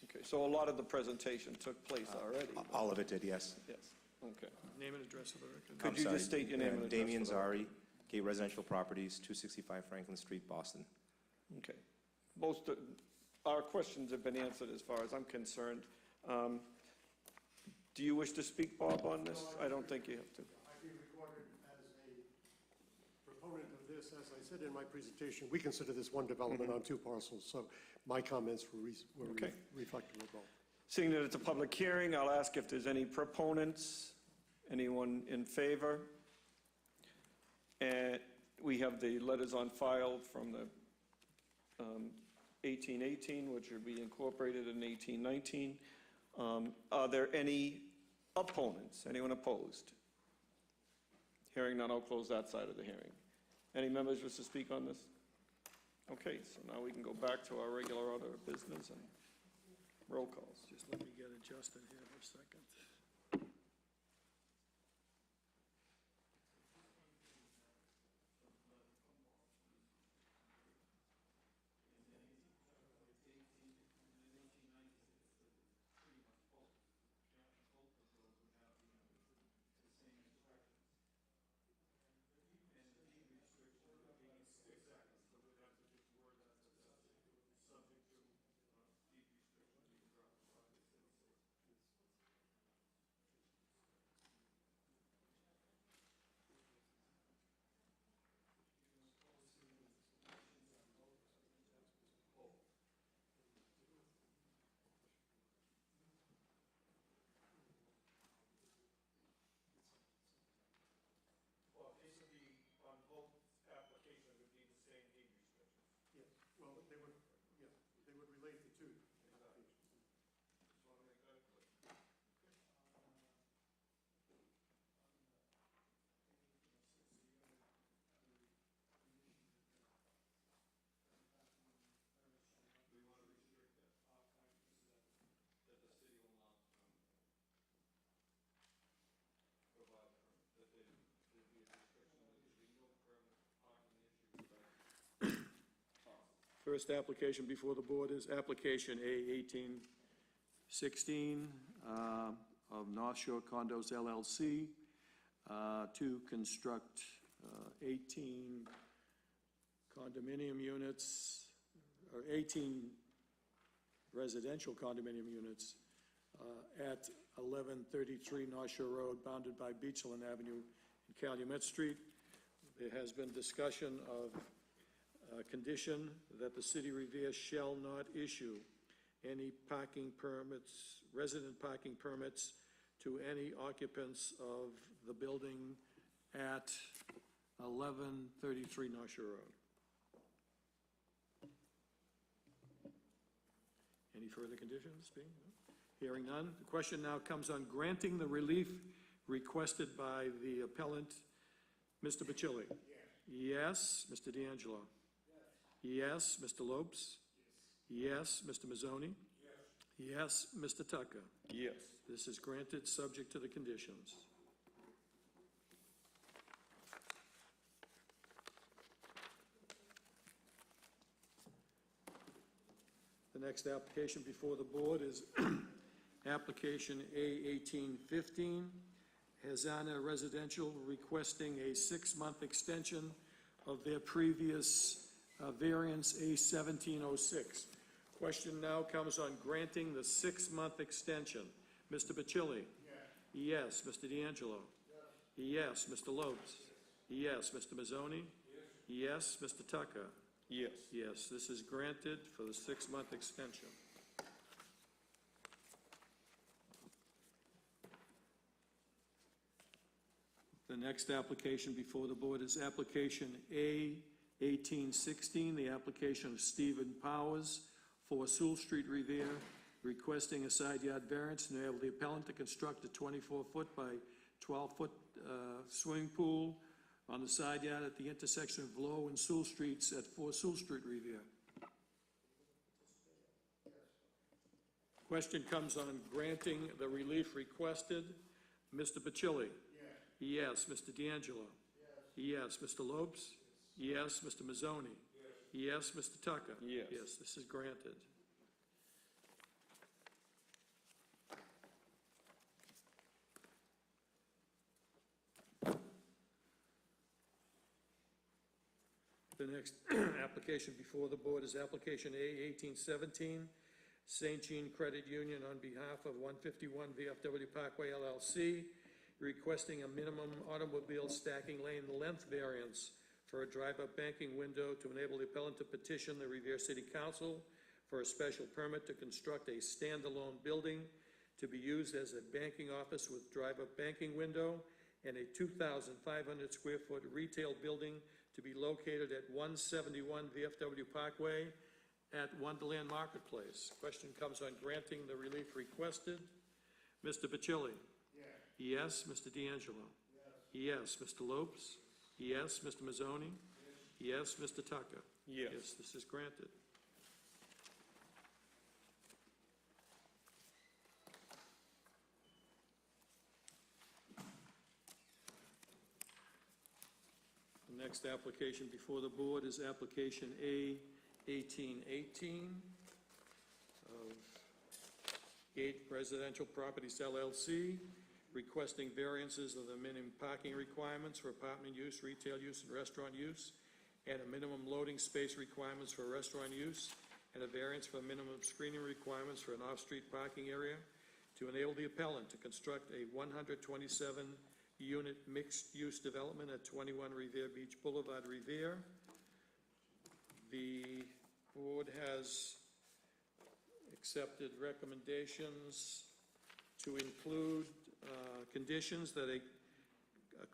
Okay, so a lot of the presentation took place already. All of it did, yes. Yes, okay. Name and address of the record. Could you just state your name and address? Damian for the record? Zari, Gate Residential Properties, 265 Franklin Street, Boston. Okay. Most of our questions have been answered as far as I'm concerned. Do you wish to speak, Bob, on this? I don't think you have to. I'd be recorded as a proponent of this. As I said in my presentation, we consider this one development on two parcels, so my comments were Okay. reflective of both. Seeing that it's a public hearing, I'll ask if there's any proponents, anyone in favor? And we have the letters on file from the 1818, which will be incorporated in 1819. Are there any opponents? Anyone opposed? Hearing none, I'll close that side of the hearing. Any members wish to speak on this? Okay, so now we can go back to our regular order of business and roll calls. Just let me get adjusted here for a second. Well, they would relate the two. First application before the board is application A1816 of North Shore Condos LLC to construct 18 condominium units, or 18 residential condominium units at 1133 North Shore Road, bounded by Beachland Avenue and Calumet Street. There has been discussion of condition that the City Revere shall not issue any parking permits, resident parking permits to any occupants of the building at 1133 North Shore Road. Any further conditions being? Hearing none. The question now comes on granting the relief requested by the appellant, Mr. Bacilli. Yes. Mr. D'Angelo. Yes. Mr. Lopes? Yes. Mr. Mazzoni? Yes. Mr. Tucker? Yes. This is granted, subject to the conditions. The next application before the board is application A1815, Hazana Residential requesting a 6-month extension of their previous variance A1706. Question now comes on granting the 6-month extension. Mr. Bacilli? Yes. Mr. D'Angelo? Yes. Mr. Lopes? Yes. Mr. Mazzoni? Yes. Mr. Tucker? Yes. Yes, this is granted for the 6-month extension. The next application before the board is application A1816, the application of Stephen Powers, 4 Sewell Street, Revere, requesting a side yard variance to enable the appellant to construct a 24-foot by 12-foot swimming pool on the side yard at the intersection of Low and Sewell Streets at 4 Sewell Street, Revere. Question comes on granting the relief requested. Mr. Bacilli? Yes. Mr. D'Angelo? Yes. Mr. Lopes? Yes. Mr. Mazzoni? Yes. Mr. Tucker? Yes. Yes, this is granted. The next application before the board is application A1817, St. Jean Credit Union on behalf of 151 VFW Parkway LLC, requesting a minimum automobile stacking lane length variance for a drive-up banking window to enable the appellant to petition the Revere City Council for a special permit to construct a standalone building to be used as a banking office with drive-up banking window and a 2,500 square foot retail building to be located at 171 VFW Parkway at Wonderland Marketplace. Question comes on granting the relief requested. Mr. Bacilli? Yes. Mr. D'Angelo? Yes. Mr. Lopes? Yes. Mr. Mazzoni? Yes. Mr. Tucker? Yes. This is granted. The next application before the board is application A1818 of Gate Residential Properties LLC, requesting variances of the minimum parking requirements for apartment use, retail use, and restaurant use, and a minimum loading space requirements for restaurant use, and a variance for minimum screening requirements for an off-street parking area to enable the appellant to construct a 127-unit mixed-use development at 21 Revere Beach Boulevard, Revere. The board has accepted recommendations to include conditions that a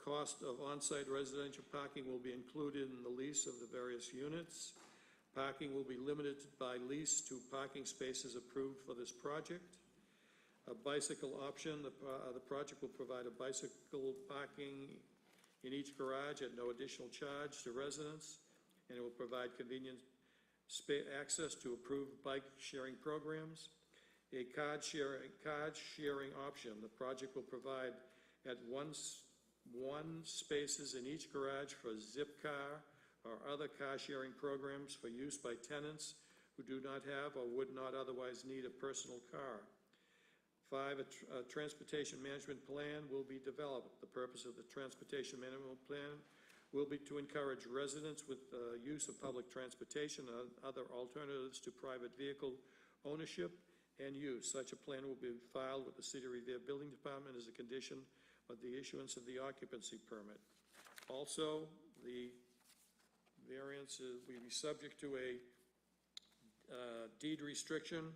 cost of on-site residential parking will be included in the lease of the various units. Parking will be limited by lease to parking spaces approved for this project. A bicycle option, the project will provide a bicycle parking in each garage at no additional charge to residents, and it will provide convenient access to approved bike sharing programs. A card sharing option, the project will provide at one spaces in each garage for Zipcar or other car sharing programs for use by tenants who do not have or would not otherwise need a personal car. 5, a transportation management plan will be developed. The purpose of the transportation management plan will be to encourage residents with use of public transportation and other alternatives to private vehicle ownership and use. Such a plan will be filed with the City of Revere Building Department as a condition of the issuance of the occupancy permit. Also, the variance will be subject to a deed restriction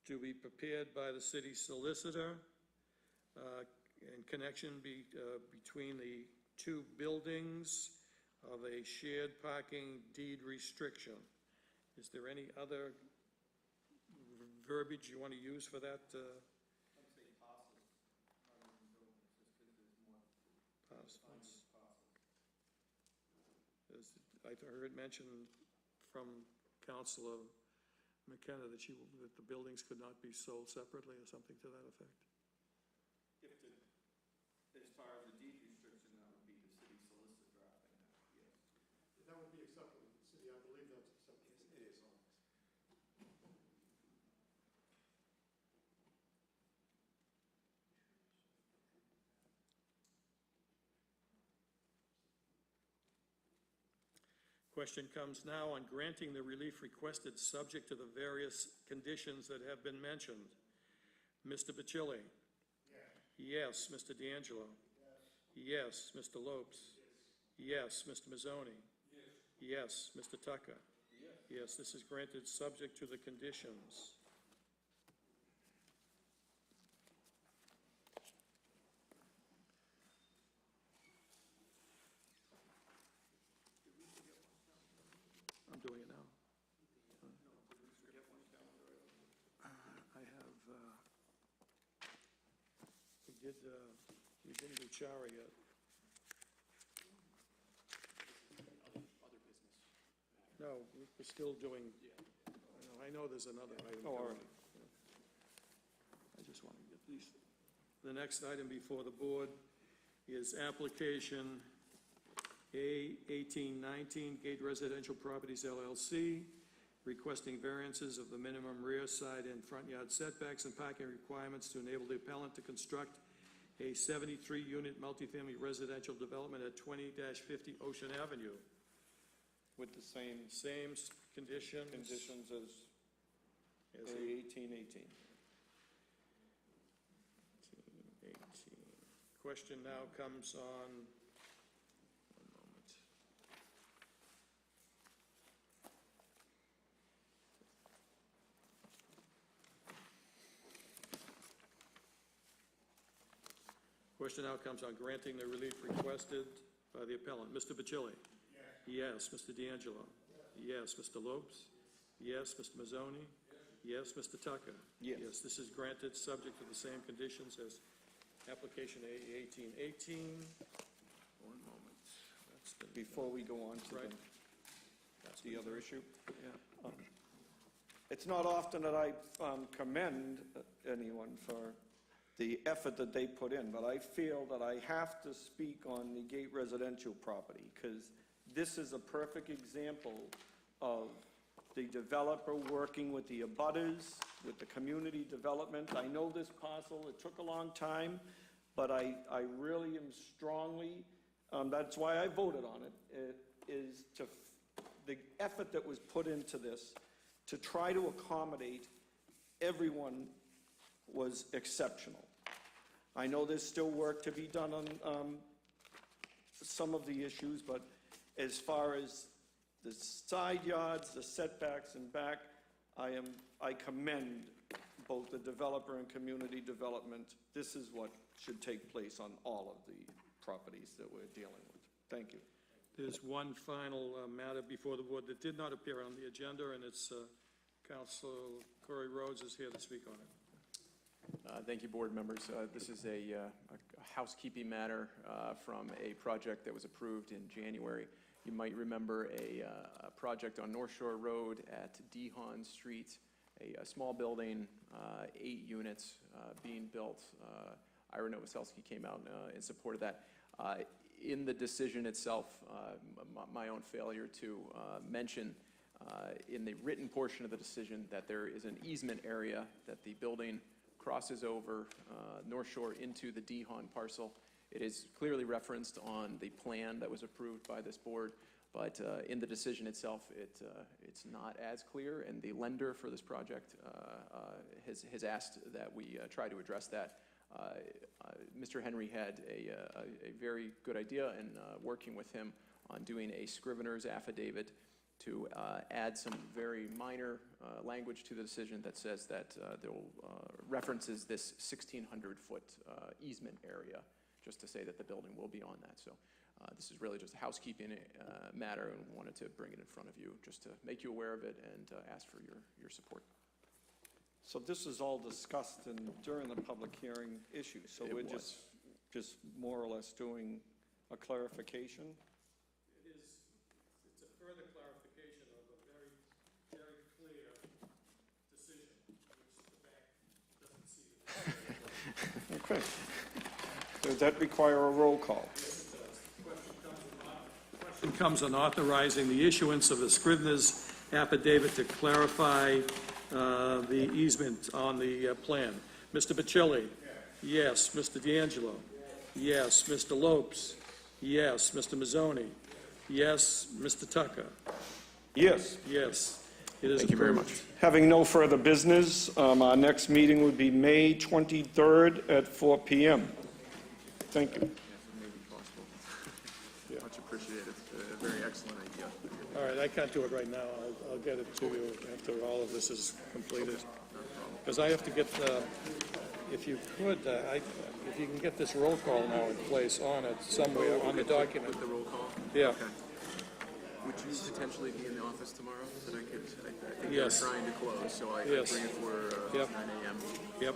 to be prepared by the city solicitor in connection between the 2 buildings of a shared parking deed restriction. Is there any other verbiage you want to use for that? I heard mentioned from Councilor McKenna that that the buildings could not be sold separately or something to that effect? As far as the deed restriction, that would be the city solicitor drafting that, yes. That would be acceptable to the city, I believe that's acceptable. It is. Question comes now on granting the relief requested subject to the various conditions that have been mentioned. Mr. Bacilli? Yes. Yes. Mr. D'Angelo? Yes. Yes. Mr. Lopes? Yes. Mr. Mazzoni? Yes. Yes. Mr. Tucker? Yes. This is granted subject to the conditions. I'm doing it now. I have, we didn't do Chara yet. Other business. No, we're still doing, I know there's another item. Oh, all coming. I just want to get these. The next item before the board is application A1819, Gate Residential Properties LLC, requesting variances of the minimum rear, side, and front yard setbacks and parking requirements to enable the appellant to construct a 73-unit multifamily residential development at 20-50 Ocean Avenue. With the same Conditions as as A 1818. 18. Question now comes on, one moment. Question now comes on granting the relief requested by the appellant. Mr. Bacilli? Yes. Yes. Mr. D'Angelo? Yes. Mr. Lopes? Yes. Mr. Mazzoni? Yes. Mr. Tucker? Yes. Yes, this is granted subject to the same conditions as application A 1818. One moment. That's been, Before we go on to right. the other issue. It's not often that I commend anyone for the effort that they put in, but I feel that I have to speak on the Gate Residential property, because this is a perfect example of the developer working with the abutters, with the community development. I know this parcel, it took a long time, but I really am strongly, that's why I voted on it, is to, the effort that was put into this to try to accommodate everyone was exceptional. I know there's still work to be done on some of the issues, but as far as the side yards, the setbacks and back, I commend both the developer and community development. This is what should take place on all of the properties that we're dealing with. Thank you. There's one final matter before the board that did not appear on the agenda, and it's Councilor Corey Rhodes is here to speak on it. Thank you, board members. This is a housekeeping matter from a project that was approved in January. You might remember a project on North Shore Road at Dehan Street, a small building, 8 units being built. Ira Novoselsky came out in support of that. In the decision itself, my own failure to mention in the written portion of the decision that there is an easement area that the building crosses over North Shore into the Dehan parcel. It is clearly referenced on the plan that was approved by this board, but in the decision itself, it's not as clear, and the lender for this project has asked that we try to address that. Mr. Henry had a very good idea in working with him on doing a scrivener's affidavit to add some very minor language to the decision that says that there references this 1,600-foot easement area, just to say that the building will be on that. So this is really just a housekeeping matter, and wanted to bring it in front of you just to make you aware of it and ask for your support. So this is all discussed during the public hearing issue, so we're just more or less doing a clarification? It's a further clarification of a very Okay. Does that require a roll call? It comes on authorizing the issuance of a Scrivener's affidavit to clarify the easement on the plan. Mr. Bacilli? Yes. Mr. D'Angelo? Yes. Mr. Lopes? Yes. Mr. Mazzoni? Yes. Mr. Tucker? Yes. Yes. It is Thank you very approved. much. Having no further business, our next meeting would be May 23rd at 4 p.m. Thank you. Much appreciated. A very excellent idea. All right, I can't do it right now. I'll get it to you after all of this is completed. Because I have to get, if you could, if you can get this roll call now in place on it somewhere on the document. With the roll call? Yeah. Okay. Would you potentially be in the office tomorrow? That I could, I think Yes. you're trying to close, so I Yes. agree for Yep. 9 a.m. Yep.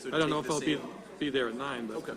So I don't know take if I'll the be there at 9, but. Okay.